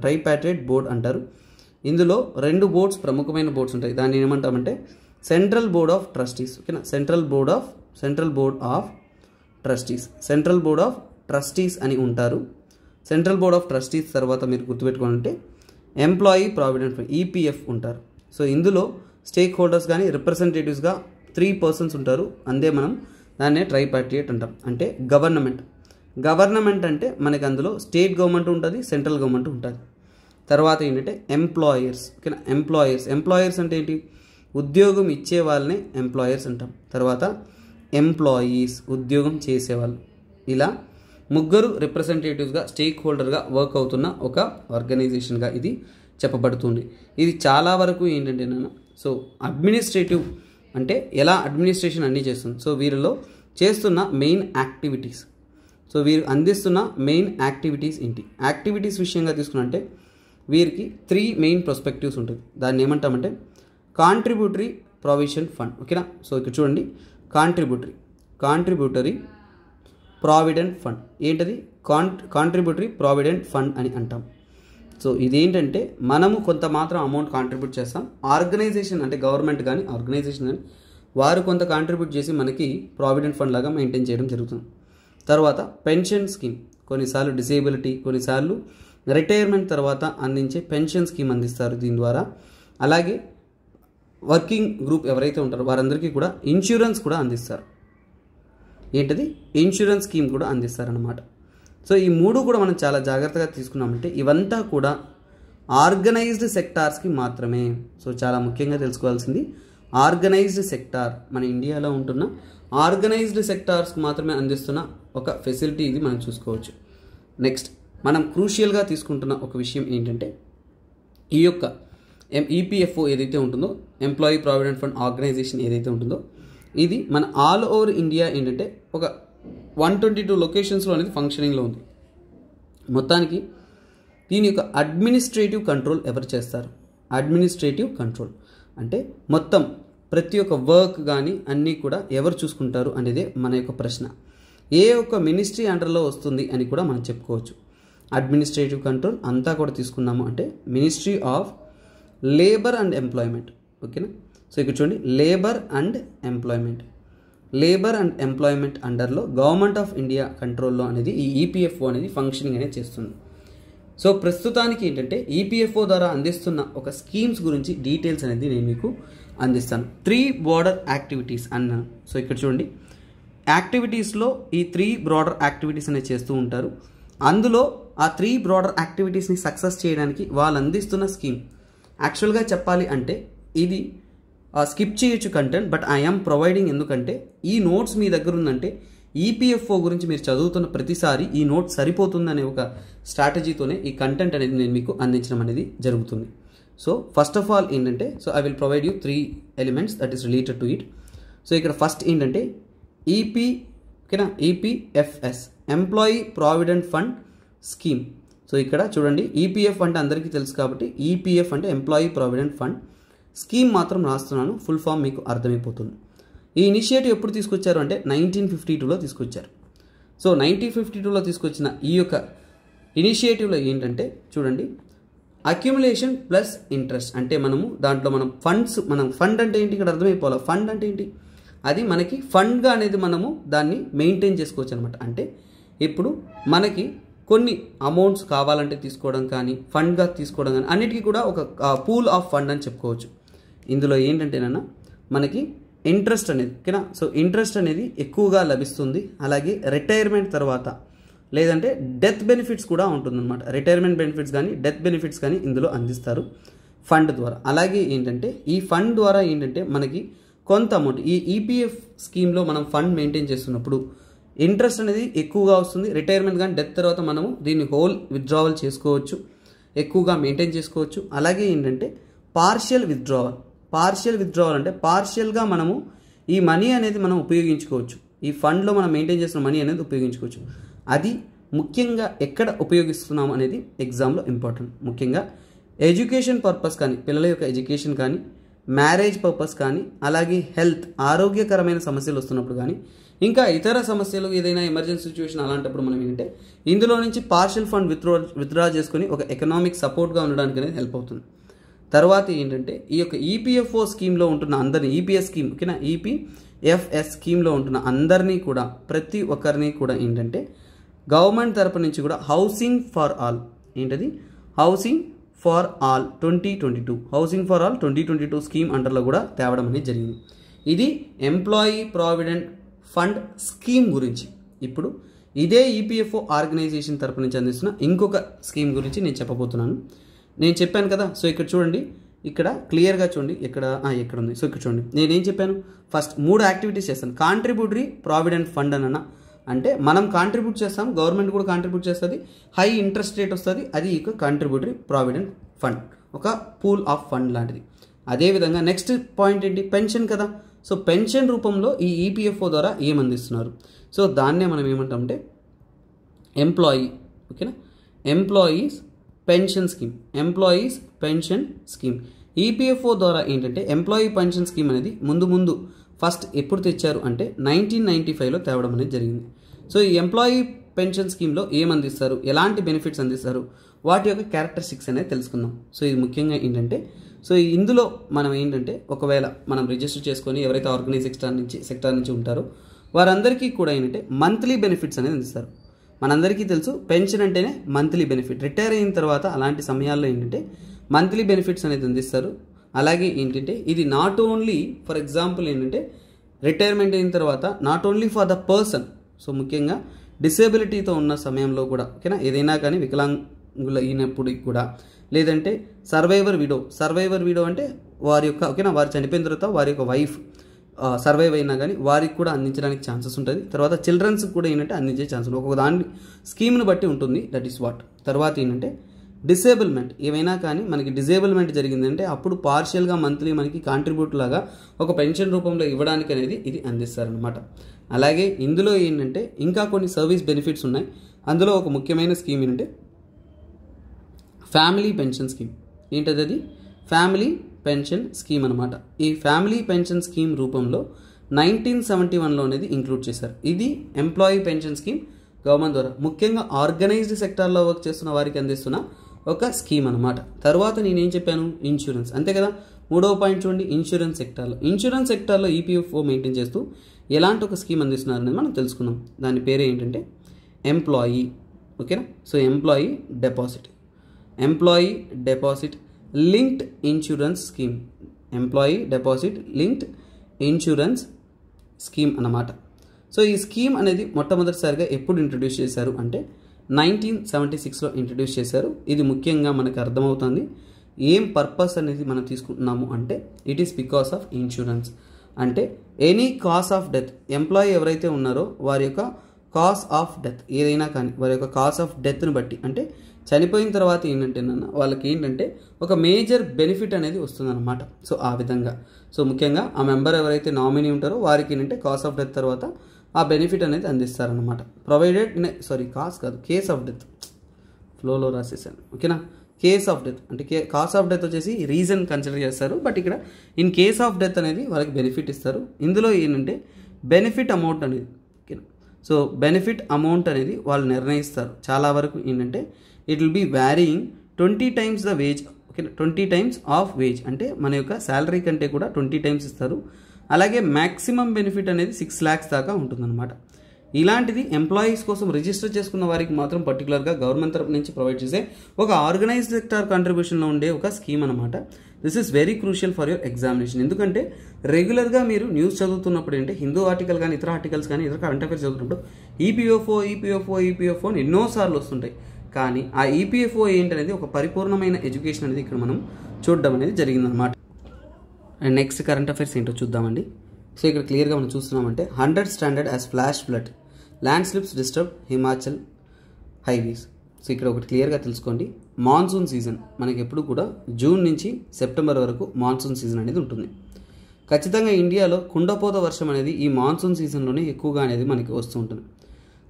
ట్రైపార్టైట్ బోర్డ్ అంటారు. ఇందులో 2 బోర్డ్స్ ప్రముఖమైన బోర్డ్స్ ఉంటాయి. దాన్ని ఏమంటామంటే సెంట్రల్ బోర్డ్ ఆఫ్ ట్రస్టీస్. ఓకేనా, సెంట్రల్ బోర్డ్ ఆఫ్ ట్రస్టీస్ అని ఉంటారు. సెంట్రల్ బోర్డ్ ఆఫ్ ట్రస్టీస్ తర్వాత మీరు గుర్తుపెట్టుకోవాలంటే ఎంప్లాయీ ప్రావిడెంట్ ఫండ్ ఈపీఎఫ్ ఉంటారు. సో ఇందులో స్టేక్ హోల్డర్స్ కానీ రిప్రజెంటేటివ్స్గా 3 పర్సన్స్ ఉంటారు. అందే మనం దాన్నే ట్రైపార్టైట్ అంటాం. అంటే గవర్నమెంట్ అంటే మనకి అందులో స్టేట్ గవర్నమెంట్ ఉంటుంది, సెంట్రల్ గవర్నమెంట్ ఉంటుంది. తర్వాత ఏంటంటే ఎంప్లాయర్స్. ఓకేనా, ఎంప్లాయర్స్ అంటే ఏంటి? ఉద్యోగం ఇచ్చే వాళ్ళనే ఎంప్లాయర్స్ అంటాం. తర్వాత ఎంప్లాయీస్, ఉద్యోగం చేసేవాళ్ళు. ఇలా ముగ్గురు రిప్రజెంటేటివ్స్గా, స్టేక్ హోల్డర్గా వర్క్ అవుతున్న ఒక ఆర్గనైజేషన్గా ఇది చెప్పబడుతుంది. ఇది చాలా వరకు ఏంటంటే సో అడ్మినిస్ట్రేటివ్ అంటే ఎలా అడ్మినిస్ట్రేషన్ అన్నీ చేస్తుంది. సో వీరిలో చేస్తున్న మెయిన్ యాక్టివిటీస్, సో వీరు అందిస్తున్న మెయిన్ యాక్టివిటీస్ ఏంటి? యాక్టివిటీస్ విషయంగా తీసుకున్నంటే వీరికి 3 మెయిన్ పర్స్పెక్టివ్స్ ఉంటుంది. దాన్ని ఏమంటామంటే కాంట్రిబ్యూటరీ ప్రావిషన్ ఫండ్. ఓకేనా, సో ఇక్కడ చూడండి, కాంట్రిబ్యూటరీ ప్రావిడెంట్ ఫండ్. ఏంటది? కాంట్రిబ్యూటరీ ప్రావిడెంట్ ఫండ్ అని అంటాం. సో ఇదేంటంటే మనము కొంత మాత్రం అమౌంట్ కాంట్రిబ్యూట్ చేస్తాం. ఆర్గనైజేషన్ అంటే గవర్నమెంట్ కానీ ఆర్గనైజేషన్ కానీ వారు కొంత కాంట్రిబ్యూట్ చేసి మనకి ప్రావిడెంట్ ఫండ్ లాగా మెయింటైన్ చేయడం జరుగుతుంది. తర్వాత పెన్షన్ స్కీమ్, కొన్నిసార్లు డిసేబిలిటీ, కొన్నిసార్లు రిటైర్మెంట్ తర్వాత అందించే పెన్షన్ స్కీమ్ అందిస్తారు దీని ద్వారా. అలాగే వర్కింగ్ గ్రూప్ ఎవరైతే ఉంటారో వారందరికీ కూడా ఇన్సూరెన్స్ కూడా అందిస్తారు. ఏంటది? ఇన్సూరెన్స్ స్కీమ్ కూడా అందిస్తారన్నమాట. సో ఈ 3 కూడా మనం చాలా జాగ్రత్తగా తీసుకున్నామంటే ఇవంతా కూడా ఆర్గనైజ్డ్ సెక్టార్స్కి మాత్రమే. సో చాలా ముఖ్యంగా తెలుసుకోవాల్సింది ఆర్గనైజ్డ్ సెక్టార్, మన ఇండియాలో ఉంటున్న ఆర్గనైజ్డ్ సెక్టార్స్కి మాత్రమే అందిస్తున్న ఒక ఫెసిలిటీ ఇది మనం చూసుకోవచ్చు. నెక్స్ట్ మనం క్రూషియల్గా తీసుకుంటున్న ఒక విషయం ఏంటంటే ఈ యొక్క ఈపీఎఫ్ఓ ఏదైతే ఉంటుందో, ఎంప్లాయీ ప్రావిడెంట్ ఫండ్ ఆర్గనైజేషన్ ఏదైతే ఉంటుందో, ఇది మన ఆల్ ఓవర్ ఇండియా ఏంటంటే ఒక 122 లొకేషన్స్లో అనేది ఫంక్షనింగ్లో ఉంది. మొత్తానికి దీని యొక్క అడ్మినిస్ట్రేటివ్ కంట్రోల్ ఎవరు చేస్తారు? అడ్మినిస్ట్రేటివ్ కంట్రోల్ అంటే మొత్తం ప్రతి ఒక్క వర్క్ కానీ అన్నీ కూడా ఎవరు చూసుకుంటారు అనేదే మన యొక్క ప్రశ్న. ఏ ఒక్క మినిస్ట్రీ అండర్లో వస్తుంది అని కూడా మనం చెప్పుకోవచ్చు. అడ్మినిస్ట్రేటివ్ కంట్రోల్ అంతా కూడా తీసుకున్నాము అంటే ministry of labour and employment. ఓకేనా, సో ఇక్కడ చూడండి, లేబర్ అండ్ ఎంప్లాయ్మెంట్ అండర్లో గవర్నమెంట్ ఆఫ్ ఇండియా కంట్రోల్లో అనేది ఈ ఈపీఎఫ్ఓ అనేది ఫంక్షనింగ్ అనేది చేస్తుంది. సో ప్రస్తుతానికి ఏంటంటే ఈపీఎఫ్ఓ ద్వారా అందిస్తున్న ఒక స్కీమ్స్ గురించి డీటెయిల్స్ అనేది నేను మీకు అందిస్తాను. 3 బ్రాడర్ యాక్టివిటీస్ అన్నాను. సో ఇక్కడ చూడండి, యాక్టివిటీస్లో ఈ 3 బ్రాడర్ యాక్టివిటీస్ అనేది చేస్తూ ఉంటారు. అందులో ఆ 3 బ్రాడర్ యాక్టివిటీస్ని సక్సెస్ చేయడానికి వాళ్ళు అందిస్తున్న స్కీమ్, యాక్చువల్గా చెప్పాలి అంటే ఇది స్కిప్ చేయొచ్చు కంటెంట్, బట్ ఐఎమ్ ప్రొవైడింగ్. ఎందుకంటే ఈ నోట్స్ మీ దగ్గర ఉందంటే ఈపీఎఫ్ఓ గురించి మీరు చదువుతున్న ప్రతిసారి ఈ నోట్ సరిపోతుందనే ఒక స్ట్రాటజీతోనే ఈ కంటెంట్ అనేది నేను మీకు అందించడం అనేది జరుగుతుంది. సో ఫస్ట్ ఆఫ్ ఆల్ ఏంటంటే, so I will provide you 3 elements that is related to it. So ఇక్కడ ఫస్ట్ ఏంటంటే EPFS, employee provident fund scheme. So ఇక్కడ చూడండి, ఈపీఎఫ్ అంటే అందరికీ తెలుసు కాబట్టి ఈపీఎఫ్ అంటే ఎంప్లాయీ ప్రావిడెంట్ ఫండ్ స్కీమ్ మాత్రం రాస్తున్నాను, ఫుల్ ఫామ్ మీకు అర్థమైపోతుంది. ఈ ఇనిషియేటివ్ ఎప్పుడు తీసుకొచ్చారు అంటే 1952లో తీసుకొచ్చారు. సో 1952లో తీసుకొచ్చిన ఈ యొక్క ఇనిషియేటివ్లో ఏంటంటే చూడండి, అక్యుములేషన్ ప్లస్ ఇంట్రెస్ట్ అంటే దాంట్లో ఫండ్ అంటే ఏంటి ఇక్కడ అర్థమైపోవాలి. ఫండ్ అంటే ఏంటి? అది మనకి ఫండ్గా అనేది మనము దాన్ని మెయింటైన్ చేసుకోవచ్చు అనమాట. అంటే ఇప్పుడు మనకి కొన్ని అమౌంట్స్ కావాలంటే తీసుకోవడం కానీ ఫండ్గా తీసుకోవడం కానీ అన్నిటికీ కూడా ఒక పూల్ ఆఫ్ ఫండ్ అని చెప్పుకోవచ్చు. ఇందులో ఏంటంటేనన్నా మనకి ఇంట్రెస్ట్ అనేది, ఓకేనా, సో ఇంట్రెస్ట్ అనేది ఎక్కువగా లభిస్తుంది. అలాగే రిటైర్మెంట్ తర్వాత లేదంటే డెత్ బెనిఫిట్స్ కూడా ఉంటుందన్నమాట. రిటైర్మెంట్ బెనిఫిట్స్ కానీ డెత్ బెనిఫిట్స్ కానీ ఇందులో అందిస్తారు ఫండ్ ద్వారా. అలాగే ఏంటంటే ఈ ఫండ్ ద్వారా ఏంటంటే మనకి కొంత అమౌంట్ ఈ ఈపీఎఫ్ స్కీమ్లో మనం ఫండ్ మెయింటైన్ చేస్తున్నప్పుడు ఇంట్రెస్ట్ అనేది ఎక్కువగా వస్తుంది. రిటైర్మెంట్ కానీ డెత్ తర్వాత మనము దీన్ని హోల్ విత్డ్రావల్ చేసుకోవచ్చు, ఎక్కువగా మెయింటైన్ చేసుకోవచ్చు. అలాగే ఏంటంటే పార్షియల్ విత్డ్రావల్ అంటే పార్షియల్గా మనము ఈ మనీ అనేది మనం ఉపయోగించుకోవచ్చు. ఈ ఫండ్లో మనం మెయింటైన్ చేసిన మనీ అనేది ఉపయోగించుకోవచ్చు. అది ముఖ్యంగా ఎక్కడ ఉపయోగిస్తున్నాము అనేది ఎగ్జామ్లో ఇంపార్టెంట్. ముఖ్యంగా ఎడ్యుకేషన్ పర్పస్ కానీ, పిల్లల యొక్క ఎడ్యుకేషన్ కానీ, మ్యారేజ్ పర్పస్ కానీ, అలాగే హెల్త్ ఆరోగ్యకరమైన సమస్యలు వస్తున్నప్పుడు కానీ, ఇంకా ఇతర సమస్యలు ఏదైనా ఎమర్జెన్సీ సిచ్యువేషన్ అలాంటప్పుడు మనం ఏంటంటే ఇందులో నుంచి పార్షియల్ ఫండ్ విత్డ్రా చేసుకొని ఒక ఎకనామిక్ సపోర్ట్గా ఉండడానికి అనేది హెల్ప్ అవుతుంది. తర్వాత ఏంటంటే ఈ యొక్క ఈపీఎఫ్ఓ స్కీమ్లో ఉంటున్న అందరినీ, ఈపీఎస్ స్కీమ్, ఓకేనా, ఈపీఎఫ్ఎస్ స్కీమ్లో ఉంటున్న అందరినీ కూడా, ప్రతి ఒక్కరిని కూడా ఏంటంటే గవర్నమెంట్ తరపు నుంచి కూడా హౌసింగ్ ఫర్ ఆల్, ఏంటది హౌసింగ్ ఫర్ ఆల్ 2022 స్కీమ్ అండర్లో కూడా తేవడం అనేది జరిగింది. ఇది ఎంప్లాయీ ప్రావిడెంట్ ఫండ్ స్కీమ్ గురించి. ఇప్పుడు ఇదే ఈపీఎఫ్ఓ ఆర్గనైజేషన్ తరపు నుంచి అందిస్తున్న ఇంకొక స్కీమ్ గురించి నేను చెప్పబోతున్నాను. నేను చెప్పాను కదా, సో ఇక్కడ చూడండి, ఇక్కడ క్లియర్గా చూడండి, ఎక్కడ ఉంది. సో ఇక్కడ చూడండి, నేనేం చెప్పాను, ఫస్ట్ 3 యాక్టివిటీస్ చేస్తాను. కాంట్రిబ్యూటరీ ప్రావిడెంట్ ఫండ్ అన్న అంటే మనం కాంట్రిబ్యూట్ చేస్తాం, గవర్నమెంట్ కూడా కాంట్రిబ్యూట్ చేస్తుంది, హై ఇంట్రెస్ట్ రేట్ వస్తుంది, అది ఇక కాంట్రిబ్యూటరీ ప్రావిడెంట్ ఫండ్, ఒక పూల్ ఆఫ్ ఫండ్ లాంటిది. అదేవిధంగా నెక్స్ట్ పాయింట్ ఏంటి, పెన్షన్ కదా. సో పెన్షన్ రూపంలో ఈ ఈపీఎఫ్ఓ ద్వారా ఏమందిస్తున్నారు, సో దాన్నే మనం ఏమంటామంటే ఎంప్లాయీ, ఓకేనా, employees pension scheme, employees pension scheme. EPFO ద్వారా ఏంటంటే ఎంప్లాయీ పెన్షన్ స్కీమ్ అనేది ముందు ఫస్ట్ ఎప్పుడు తెచ్చారు అంటే 1995లో తేవడం అనేది జరిగింది. సో ఈ ఎంప్లాయీ పెన్షన్ స్కీమ్లో ఏమందిస్తారు, ఎలాంటి బెనిఫిట్స్ అందిస్తారు, వాటి యొక్క క్యారెక్టరిస్టిక్స్ అనేది తెలుసుకుందాం. సో ఇది ముఖ్యంగా ఏంటంటే, సో ఇందులో మనం ఏంటంటే ఒకవేళ మనం రిజిస్టర్ చేసుకొని ఎవరైతే ఆర్గనైజ్ సెక్టార్ నుంచి ఉంటారో వారందరికీ కూడా ఏంటంటే మంత్లీ బెనిఫిట్స్ అనేది అందిస్తారు. మనందరికీ తెలుసు పెన్షన్ అంటేనే మంత్లీ బెనిఫిట్. రిటైర్ అయిన తర్వాత అలాంటి సమయాల్లో ఏంటంటే మంత్లీ బెనిఫిట్స్ అనేది అందిస్తారు. అలాగే ఏంటంటే ఇది నాట్ ఓన్లీ ఫర్ ఎగ్జాంపుల్ ఏంటంటే రిటైర్మెంట్ అయిన తర్వాత not only for the person, so ముఖ్యంగా డిసేబిలిటీతో ఉన్న సమయంలో కూడా, ఓకేనా, ఏదైనా కానీ వికలాంగులు అయినప్పుడు కూడా, లేదంటే సర్వైవర్ విడో అంటే వారి యొక్క, ఓకేనా, వారు చనిపోయిన తర్వాత వారి యొక్క వైఫ్ సర్వైవ్ అయినా కానీ వారికి కూడా అందించడానికి ఛాన్సెస్ ఉంటుంది. తర్వాత చిల్డ్రన్స్కి కూడా ఏంటంటే అందించే ఛాన్స్ ఉంటుంది. ఒక్కొక్క దాని స్కీమ్ని బట్టి ఉంటుంది, దట్ ఈస్ వాట్. తర్వాత ఏంటంటే డిసేబుల్మెంట్, ఏమైనా కానీ మనకి డిసేబుల్మెంట్ జరిగిందంటే అప్పుడు పార్షియల్గా మంత్లీ మనకి కాంట్రిబ్యూట్ లాగా ఒక పెన్షన్ రూపంలో ఇవ్వడానికి అనేది ఇది అందిస్తారనమాట. అలాగే ఇందులో ఏంటంటే ఇంకా కొన్ని సర్వీస్ బెనిఫిట్స్ ఉన్నాయి. అందులో ఒక ముఖ్యమైన స్కీమ్ ఏంటంటే ఫ్యామిలీ పెన్షన్ స్కీమ్. ఏంటది, అది ఫ్యామిలీ పెన్షన్ స్కీమ్ అనమాట. ఈ ఫ్యామిలీ పెన్షన్ స్కీమ్ రూపంలో 1971లో అనేది ఇంక్లూడ్ చేశారు. ఇది ఎంప్లాయీ పెన్షన్ స్కీమ్ గవర్నమెంట్ ద్వారా ముఖ్యంగా ఆర్గనైజ్డ్ సెక్టార్లో వర్క్ చేస్తున్న వారికి అందిస్తున్న ఒక స్కీమ్ అనమాట. తర్వాత నేనేం చెప్పాను, ఇన్సూరెన్స్, అంతే కదా. 3వ పాయింట్ చూడండి, ఇన్సూరెన్స్ సెక్టార్లో ఈపీఎఫ్ఓ మెయింటైన్ చేస్తూ ఎలాంటి ఒక స్కీమ్ అందిస్తున్నారు అనేది మనం తెలుసుకుందాం. దాని పేరు ఏంటంటే ఎంప్లాయీ, ఓకేనా. So employee deposit linked insurance scheme, employee deposit linked insurance scheme అన్నమాట. సో ఈ స్కీమ్ అనేది మొట్టమొదటిసారిగా ఎప్పుడు ఇంట్రడ్యూస్ చేశారు అంటే 1976లో ఇంట్రడ్యూస్ చేశారు. ఇది ముఖ్యంగా మనకు అర్థమవుతుంది ఏం పర్పస్ అనేది మనం తీసుకుంటున్నాము అంటే it is because of insurance. అంటే any cause of death, employee ఎవరైతే ఉన్నారో వారి యొక్క కాజ్ ఆఫ్ డెత్ ఏదైనా కానీ వారి యొక్క కాజ్ ఆఫ్ డెత్ని బట్టి, అంటే చనిపోయిన తర్వాత ఏంటంటే వాళ్ళకి ఏంటంటే ఒక మేజర్ బెనిఫిట్ అనేది వస్తుందన్నమాట. సో ఆ విధంగా, సో ముఖ్యంగా ఆ మెంబర్ ఎవరైతే నామినీ ఉంటారో వారికి ఏంటంటే కాజ్ ఆఫ్ డెత్ తర్వాత ఆ బెనిఫిట్ అనేది అందిస్తారనమాట. ప్రొవైడెడ్ కేస్ ఆఫ్ డెత్ ఫ్లోలో రాసేసాను, ఓకేనా. కేస్ ఆఫ్ డెత్ అంటే కాజ్ ఆఫ్ డెత్ వచ్చేసి రీజన్ కన్సిడర్ చేస్తారు, బట్ ఇక్కడ ఇన్ కేస్ ఆఫ్ డెత్ అనేది వాళ్ళకి బెనిఫిట్ ఇస్తారు. ఇందులో ఏంటంటే బెనిఫిట్ అమౌంట్ అనేది, ఓకేనా. సో బెనిఫిట్ అమౌంట్ అనేది వాళ్ళు నిర్ణయిస్తారు. చాలా వరకు ఏంటంటే it will be varying 20 times the wage, ఓకేనా, 20 times ఆఫ్ వేజ్, అంటే మన యొక్క శాలరీ కంటే కూడా 20 times ఇస్తారు. అలాగే మ్యాక్సిమం బెనిఫిట్ అనేది 6 lakhs దాకా ఉంటుందన్నమాట. ఇలాంటిది ఎంప్లాయీస్ కోసం రిజిస్టర్ చేసుకున్న వారికి మాత్రం పర్టికులర్గా గవర్నమెంట్ తరపు నుంచి ప్రొవైడ్ చేసే ఒక ఆర్గనైజ్డ్ సెక్టార్ కాంట్రిబ్యూషన్లో ఉండే ఒక స్కీమ్ అనమాట. This is very crucial for your examination. ఎందుకంటే రెగ్యులర్గా మీరు న్యూస్ చదువుతున్నప్పుడు అంటే హిందూ ఆర్టికల్ కానీ ఇతర ఆర్టికల్స్ కానీ ఇతర కరెంట్ అఫైర్స్ చదువుతున్నప్పుడు ఈపీఎఫ్ఓ ఎన్నోసార్లు వస్తుంటాయి. కానీ ఆ ఈపీఎఫ్ఓ ఏంటనేది ఒక పరిపూర్ణమైన ఎడ్యుకేషన్ అనేది ఇక్కడ మనం చూడడం అనేది జరిగిందనమాట. అండ్ నెక్స్ట్ కరెంట్ అఫైర్స్ ఏంటో చూద్దామండి. సో ఇక్కడ క్లియర్గా మనం చూస్తున్నామంటే 100 standard as flash flood, land slips disturb Himachal highways. So ఇక్కడ ఒకటి క్లియర్గా తెలుసుకోండి, మాన్సూన్ సీజన్ మనకి ఎప్పుడు కూడా జూన్ నుంచి సెప్టెంబర్ వరకు మాన్సూన్ సీజన్ అనేది ఉంటుంది. ఖచ్చితంగా ఇండియాలో కుండపోత వర్షం అనేది ఈ మాన్సూన్ సీజన్లోనే ఎక్కువగా అనేది మనకి వస్తూ ఉంటుంది.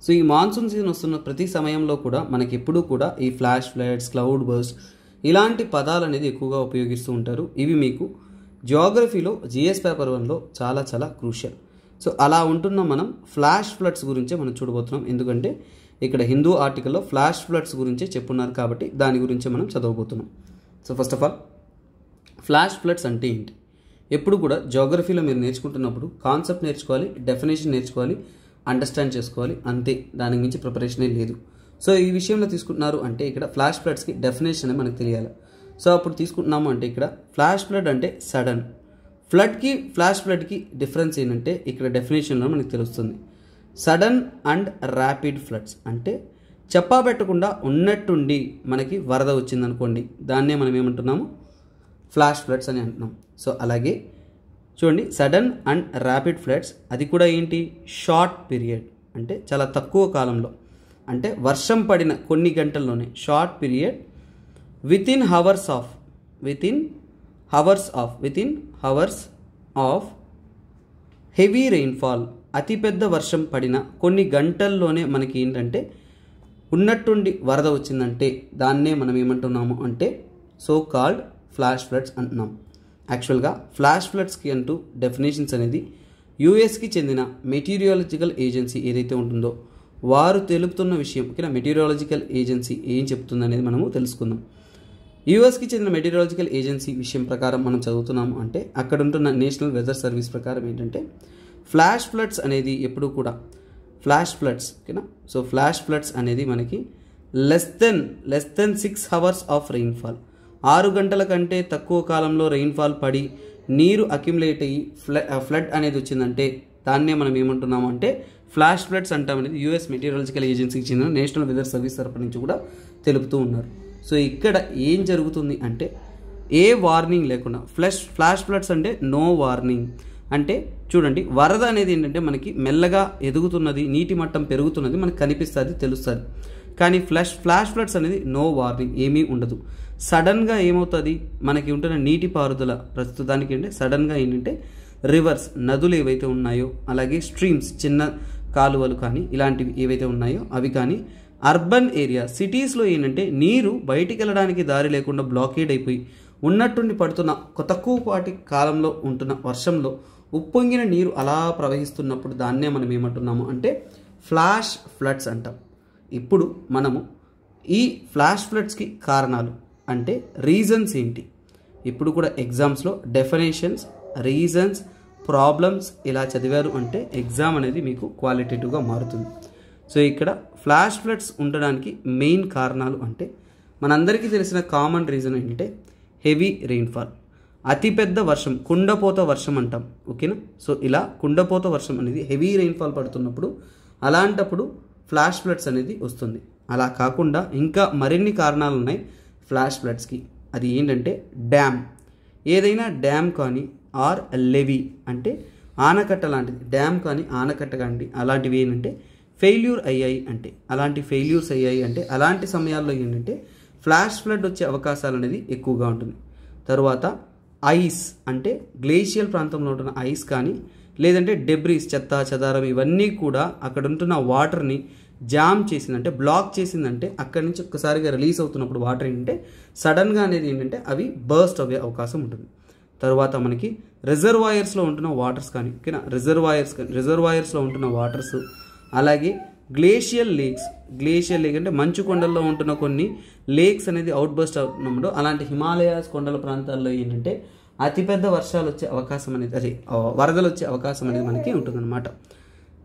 సో ఈ మాన్సూన్ సీజన్ వస్తున్న ప్రతి సమయంలో కూడా మనకి ఎప్పుడూ కూడా ఈ ఫ్లాష్ ఫ్లడ్స్, క్లౌడ్ బర్స్ట్ ఇలాంటి పదాలు అనేది ఎక్కువగా ఉపయోగిస్తూ ఉంటారు. ఇవి మీకు జియోగ్రఫీలో జిఎస్ పేపర్ 1లో చాలా చాలా క్రూషియల్. సో అలా ఉంటున్న మనం ఫ్లాష్ ఫ్లడ్స్ గురించే మనం చూడబోతున్నాం. ఎందుకంటే ఇక్కడ హిందూ ఆర్టికల్లో ఫ్లాష్ ఫ్లడ్స్ గురించే చెప్పున్నారు కాబట్టి దాని గురించే మనం చదవబోతున్నాం. So first of all flash floods అంటే ఏంటి? ఎప్పుడు కూడా జియోగ్రఫీలో మీరు నేర్చుకుంటున్నప్పుడు కాన్సెప్ట్ నేర్చుకోవాలి, డెఫినేషన్ నేర్చుకోవాలి, అండర్స్టాండ్ చేసుకోవాలి, అంతే. దానికి మించి ప్రిపరేషనే లేదు. సో ఈ విషయంలో తీసుకుంటున్నారు అంటే ఇక్కడ ఫ్లాష్ ఫ్లడ్స్కి డెఫినేషన్ మనకు తెలియాలి. సో అప్పుడు తీసుకుంటున్నాము అంటే ఇక్కడ ఫ్లాష్ ఫ్లడ్ అంటే సడన్, ఫ్లడ్కి ఫ్లాష్ ఫ్లడ్కి డిఫరెన్స్ ఏంటంటే ఇక్కడ డెఫినేషన్లో మనకు తెలుస్తుంది. సడన్ అండ్ ర్యాపిడ్ ఫ్లడ్స్ అంటే చెప్పబెట్టకుండా ఉన్నట్టుండి మనకి వరద వచ్చిందనుకోండి, దాన్నే మనం ఏమంటున్నాము, ఫ్లాష్ ఫ్లడ్స్ అని అంటున్నాం. సో అలాగే చూడండి, సడన్ అండ్ ర్యాపిడ్ ఫ్లడ్స్ అది కూడా ఏంటి, షార్ట్ పీరియడ్ అంటే చాలా తక్కువ కాలంలో, అంటే వర్షం పడిన కొన్ని గంటల్లోనే, short period within hours of heavy rainfall, అతిపెద్ద వర్షం పడిన కొన్ని గంటల్లోనే మనకి ఏంటంటే ఉన్నట్టుండి వరద వచ్చిందంటే దాన్నే మనం ఏమంటున్నాము అంటే సో కాల్డ్ ఫ్లాష్ ఫ్లడ్స్ అంటున్నాం. యాక్చువల్గా ఫ్లాష్ ఫ్లడ్స్కి అంటూ డెఫినేషన్స్ అనేది యూఎస్కి చెందిన మెటీరియాలజికల్ ఏజెన్సీ ఏదైతే ఉంటుందో వారు తెలుపుతున్న విషయం, ఓకేనా. మెటీరియాలజికల్ ఏజెన్సీ ఏం చెప్తుంది అనేది మనము తెలుసుకుందాం. యూఎస్కి చెందిన మెటీరియాలజికల్ ఏజెన్సీ విషయం ప్రకారం మనం చదువుతున్నాము అంటే అక్కడ ఉంటున్న నేషనల్ వెదర్ సర్వీస్ ప్రకారం ఏంటంటే ఫ్లాష్ ఫ్లడ్స్ అనేది ఎప్పుడు కూడా ఫ్లాష్ ఫ్లడ్స్, ఓకేనా. సో ఫ్లాష్ ఫ్లడ్స్ అనేది మనకి less than 6 hours of rainfall, 6 గంటల కంటే తక్కువ కాలంలో రెయిన్ఫాల్ పడి నీరు అక్యుములేట్ అయ్యి ఫ్లడ్ అనేది వచ్చిందంటే దాన్నే మనం ఏమంటున్నాము అంటే ఫ్లాష్ ఫ్లడ్స్ అంటాం అనేది యూఎస్ మెటీరియాలజికల్ ఏజెన్సీకి చెందిన నేషనల్ వెదర్ సర్వీస్ తరపు నుంచి కూడా తెలుపుతూ ఉన్నారు. సో ఇక్కడ ఏం జరుగుతుంది అంటే ఏ వార్నింగ్ లేకుండా ఫ్లాష్ ఫ్లడ్స్ అంటే నో వార్నింగ్ అంటే చూడండి, వరద అనేది ఏంటంటే మనకి మెల్లగా ఎదుగుతున్నది, నీటి మట్టం పెరుగుతున్నది మనకు కనిపిస్తుంది, తెలుస్తుంది. కానీ ఫ్లాష్ ఫ్లడ్స్ అనేది నో వార్నింగ్, ఏమీ ఉండదు. సడన్గా ఏమవుతుంది, మనకి ఉంటున్న నీటి పారుదల ప్రస్తుతానికి అంటే సడన్గా ఏంటంటే రివర్స్, నదులు ఏవైతే ఉన్నాయో అలాగే స్ట్రీమ్స్, చిన్న కాలువలు కానీ ఇలాంటివి ఏవైతే ఉన్నాయో అవి కానీ, అర్బన్ ఏరియా సిటీస్లో ఏంటంటే నీరు బయటికి వెళ్ళడానికి దారి లేకుండా బ్లాకేడ్ అయిపోయి ఉన్నట్టుండి పడుతున్న తక్కువపాటి కాలంలో ఉంటున్న వర్షంలో ఉప్పొంగిన నీరు అలా ప్రవహిస్తున్నప్పుడు దాన్నే మనం ఏమంటున్నాము అంటే ఫ్లాష్ ఫ్లడ్స్ అంటాం. ఇప్పుడు మనము ఈ ఫ్లాష్ ఫ్లడ్స్కి కారణాలు అంటే రీజన్స్ ఏంటి, ఇప్పుడు కూడా ఎగ్జామ్స్లో డెఫినేషన్స్, రీజన్స్, ప్రాబ్లమ్స్ ఇలా చదివారు అంటే ఎగ్జామ్ అనేది మీకు క్వాలిటేటివ్గా మారుతుంది. సో ఇక్కడ ఫ్లాష్ ఫ్లడ్స్ ఉండడానికి మెయిన్ కారణాలు అంటే మనందరికీ తెలిసిన కామన్ రీజన్ ఏంటంటే హెవీ రెయిన్ఫాల్, అతిపెద్ద వర్షం, కుండపోత వర్షం అంటాం, ఓకేనా. సో ఇలా కుండపోత వర్షం అనేది హెవీ రెయిన్ఫాల్ పడుతున్నప్పుడు అలాంటప్పుడు ఫ్లాష్ ఫ్లడ్స్ అనేది వస్తుంది. అలా కాకుండా ఇంకా మరిన్ని కారణాలు ఉన్నాయి ఫ్లాష్ ఫ్లడ్స్కి. అది ఏంటంటే డ్యామ్, ఏదైనా డ్యామ్ కానీ ఆర్ లెవీ అంటే ఆనకట్ట లాంటిది, డ్యామ్ కానీ ఆనకట్ట కానీ అలాంటివి ఏంటంటే ఫెయిల్యూర్ అయ్యాయి అంటే, అలాంటి ఫెయిల్యూర్స్ అయ్యాయి అంటే అలాంటి సమయాల్లో ఏంటంటే ఫ్లాష్ ఫ్లడ్ వచ్చే అవకాశాలు అనేది ఎక్కువగా ఉంటుంది. తర్వాత ఐస్ అంటే గ్లేషియల్ ప్రాంతంలో ఉంటున్న ఐస్ కానీ లేదంటే డెబ్రీస్, చెత్త చెదారం ఇవన్నీ కూడా అక్కడ ఉంటున్న వాటర్ని జామ్ చేసిందంటే, బ్లాక్ చేసిందంటే అక్కడి నుంచి ఒక్కసారిగా రిలీజ్ అవుతున్నప్పుడు వాటర్ ఏంటంటే సడన్గా అనేది ఏంటంటే అవి బర్స్ట్ అయ్యే అవకాశం ఉంటుంది. తర్వాత మనకి రిజర్వాయర్స్లో ఉంటున్న వాటర్స్ కానీ, ఓకేనా, రిజర్వాయర్స్లో ఉంటున్న వాటర్స్, అలాగే గ్లేషియల్ లేక్ అంటే మంచు కొండల్లో ఉంటున్న కొన్ని లేక్స్ అనేది అవుట్ బర్స్ట్ అవుతున్నప్పుడు అలాంటి హిమాలయాస్ కొండల ప్రాంతాల్లో ఏంటంటే అతిపెద్ద వర్షాలు వచ్చే అవకాశం అనేది, వరదలు వచ్చే అవకాశం అనేది మనకి ఉంటుందన్నమాట.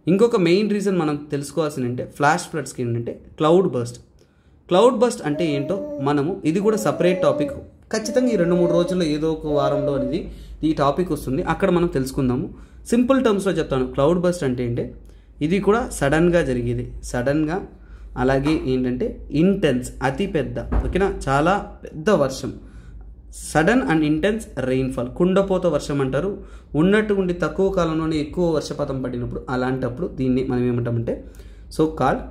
ఇంకొక మెయిన్ రీజన్ మనం తెలుసుకోవాల్సింది అంటే ఫ్లాష్ ఫ్లడ్స్కి ఏంటంటే క్లౌడ్ బస్ట్ అంటే ఏంటో మనము, ఇది కూడా సపరేట్ టాపిక్, ఖచ్చితంగా ఈ 2-3 రోజుల్లో ఏదో ఒక వారంలో అనేది ఈ టాపిక్ వస్తుంది, అక్కడ మనం తెలుసుకుందాము. సింపుల్ టర్మ్స్లో చెప్తాను. క్లౌడ్ బస్ట్ అంటే ఏంటి, ఇది కూడా సడన్గా జరిగేది, సడన్గా అలాగే ఏంటంటే ఇంటెన్స్, అతిపెద్ద, ఓకేనా, చాలా పెద్ద వర్షం, సడన్ అండ్ ఇంటెన్స్ రెయిన్ఫాల్, కుండపోత వర్షం అంటారు. ఉన్నట్టుండి తక్కువ కాలంలోనే ఎక్కువ వర్షపాతం పడినప్పుడు అలాంటప్పుడు దీన్ని మనం ఏమంటామంటే సో కాల్డ్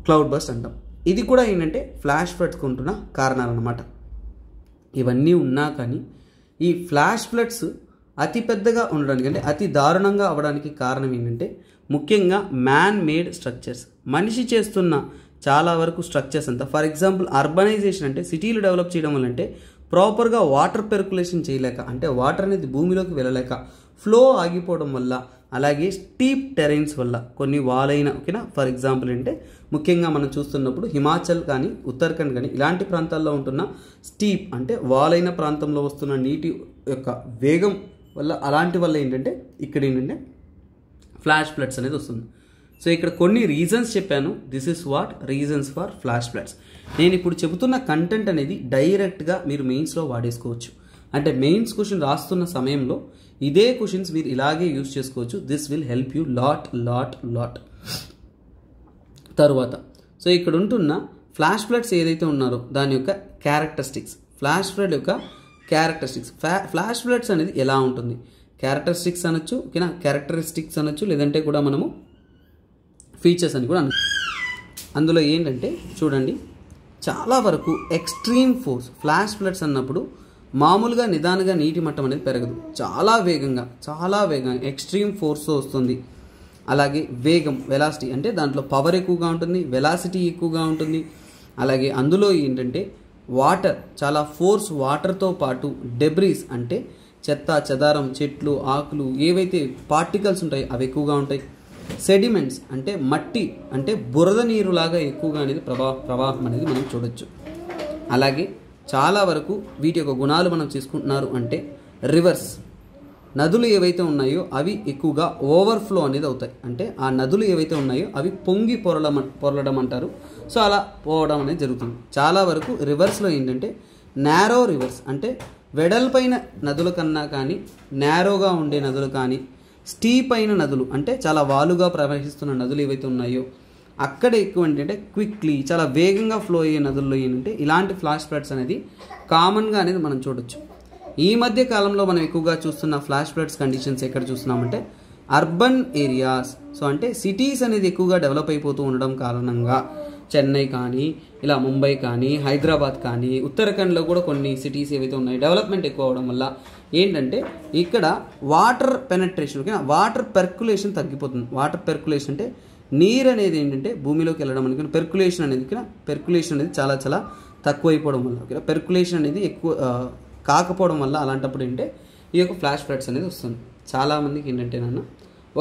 క్లౌడ్ బస్ట్ అంటాం. ఇది కూడా ఏంటంటే ఫ్లాష్ ఫ్లడ్స్కి ఉంటున్న కారణాలు అన్నమాట. ఇవన్నీ ఉన్నా కానీ ఈ ఫ్లాష్ ఫ్లడ్స్ అతి పెద్దగా ఉండడానికి అంటే అతి దారుణంగా అవ్వడానికి కారణం ఏంటంటే ముఖ్యంగా మ్యాన్ మేడ్ స్ట్రక్చర్స్, మనిషి చేస్తున్న చాలా వరకు స్ట్రక్చర్స్ అంతా. ఫర్ ఎగ్జాంపుల్ అర్బనైజేషన్ అంటే సిటీలు డెవలప్ చేయడం వల్ల అంటే ప్రాపర్గా వాటర్ పెర్కులేషన్ చేయలేక, అంటే వాటర్ అనేది భూమిలోకి వెళ్ళలేక ఫ్లో ఆగిపోవడం వల్ల, అలాగే స్టీప్ టెరైన్స్ వల్ల కొన్ని వాలైన, ఓకేనా, ఫర్ ఎగ్జాంపుల్ అంటే ముఖ్యంగా మనం చూస్తున్నప్పుడు హిమాచల్ కానీ ఉత్తరాఖండ్ కానీ ఇలాంటి ప్రాంతాల్లో ఉంటున్న స్టీప్ అంటే వాలైన ప్రాంతంలో వస్తున్న నీటి యొక్క వేగం వల్ల, అలాంటి వల్ల ఏంటంటే ఇక్కడ ఏంటంటే ఫ్లాష్ ఫ్లడ్స్ అనేది వస్తుంది. సో ఇక్కడ కొన్ని రీజన్స్ చెప్పాను. This is what reasons for flash floods. నేను ఇప్పుడు చెబుతున్న కంటెంట్ అనేది డైరెక్ట్గా మీరు మెయిన్స్లో వాడేసుకోవచ్చు. అంటే మెయిన్స్ క్వశ్చన్ రాస్తున్న సమయంలో ఇదే క్వశ్చన్స్ మీరు ఇలాగే యూజ్ చేసుకోవచ్చు. This will help you lot. తర్వాత సో ఇక్కడ ఉంటున్న ఫ్లాష్ ఫ్లడ్స్ ఏదైతే ఉన్నారో దాని యొక్క క్యారెక్టరిస్టిక్స్, ఫ్లాష్ ఫ్లడ్ యొక్క క్యారెక్టరిస్టిక్స్. ఫ్లాష్ ఫ్లడ్స్ అనేది ఎలా ఉంటుంది, క్యారెక్టరిస్టిక్స్ అనొచ్చు, ఓకేనా, క్యారెక్టరిస్టిక్స్ అనొచ్చు, లేదంటే కూడా మనము ఫీచర్స్ అని కూడా అనొచ్చు. అందులో ఏంటంటే చూడండి, చాలా వరకు ఎక్స్ట్రీమ్ ఫోర్స్, ఫ్లాష్ ఫ్లడ్స్ అన్నప్పుడు మామూలుగా నిదానంగా నీటి మట్టం అనేది పెరగదు, చాలా వేగంగా ఎక్స్ట్రీమ్ ఫోర్స్తో వస్తుంది. అలాగే వేగం, వెలాసిటీ, అంటే దాంట్లో పవర్ ఎక్కువగా ఉంటుంది, వెలాసిటీ ఎక్కువగా ఉంటుంది. అలాగే అందులో ఏంటంటే వాటర్, చాలా ఫోర్స్ వాటర్తో పాటు డెబ్రీస్ అంటే చెత్త చెదారం, చెట్లు, ఆకులు, ఏవైతే పార్టికల్స్ ఉంటాయో అవి ఎక్కువగా ఉంటాయి. సెడిమెంట్స్ అంటే మట్టి, అంటే బురద నీరులాగా ఎక్కువగా అనేది ప్రవాహం అనేది మనం చూడొచ్చు. అలాగే చాలా వరకు వీటి యొక్క గుణాలు మనం తీసుకుంటున్నారు అంటే రివర్స్, నదులు ఏవైతే ఉన్నాయో అవి ఎక్కువగా ఓవర్ఫ్లో అనేది అవుతాయి, అంటే ఆ నదులు ఏవైతే ఉన్నాయో అవి పొంగి పొరలడం అంటారు. సో అలా పోవడం అనేది జరుగుతుంది. చాలా వరకు రివర్స్లో ఏంటంటే నేరో రివర్స్, అంటే వెడల్పైన నదుల కన్నా కానీ నేరోగా ఉండే నదులు కానీ, స్టీప్ అయిన నదులు అంటే చాలా వాలుగా ప్రవహిస్తున్న నదులు ఏవైతే ఉన్నాయో అక్కడ ఎక్కువ ఏంటంటే క్విక్లీ, చాలా వేగంగా ఫ్లో అయ్యే నదుల్లో ఏంటంటే ఇలాంటి ఫ్లాష్ ఫ్లడ్స్ అనేది కామన్గా అనేది మనం చూడొచ్చు. ఈ మధ్య కాలంలో మనం ఎక్కువగా చూస్తున్న ఫ్లాష్ ఫ్లడ్స్ కండిషన్స్ ఎక్కడ చూస్తున్నామంటే అర్బన్ ఏరియాస్. సో అంటే సిటీస్ అనేది ఎక్కువగా డెవలప్ అయిపోతూ ఉండడం కారణంగా చెన్నై కానీ, ఇలా ముంబై కానీ, హైదరాబాద్ కానీ, ఉత్తరాఖండ్లో కూడా కొన్ని సిటీస్ ఏవైతే ఉన్నాయో డెవలప్మెంట్ ఎక్కువ అవడం వల్ల ఏంటంటే ఇక్కడ water penetration, okay, water percolation తగ్గిపోతుంది. వాటర్ పెర్కులేషన్ అంటే నీరు అనేది ఏంటంటే భూమిలోకి వెళ్ళడం అనుకుని పెర్కులేషన్ అనేది చాలా చాలా తక్కువైపోవడం వల్ల, ఓకే, పెర్కులేషన్ అనేది ఎక్కువ కాకపోవడం వల్ల అలాంటప్పుడు ఏంటంటే ఈ యొక్క ఫ్లాష్ ఫ్లడ్స్ అనేది వస్తుంది. చాలామందికి ఏంటంటే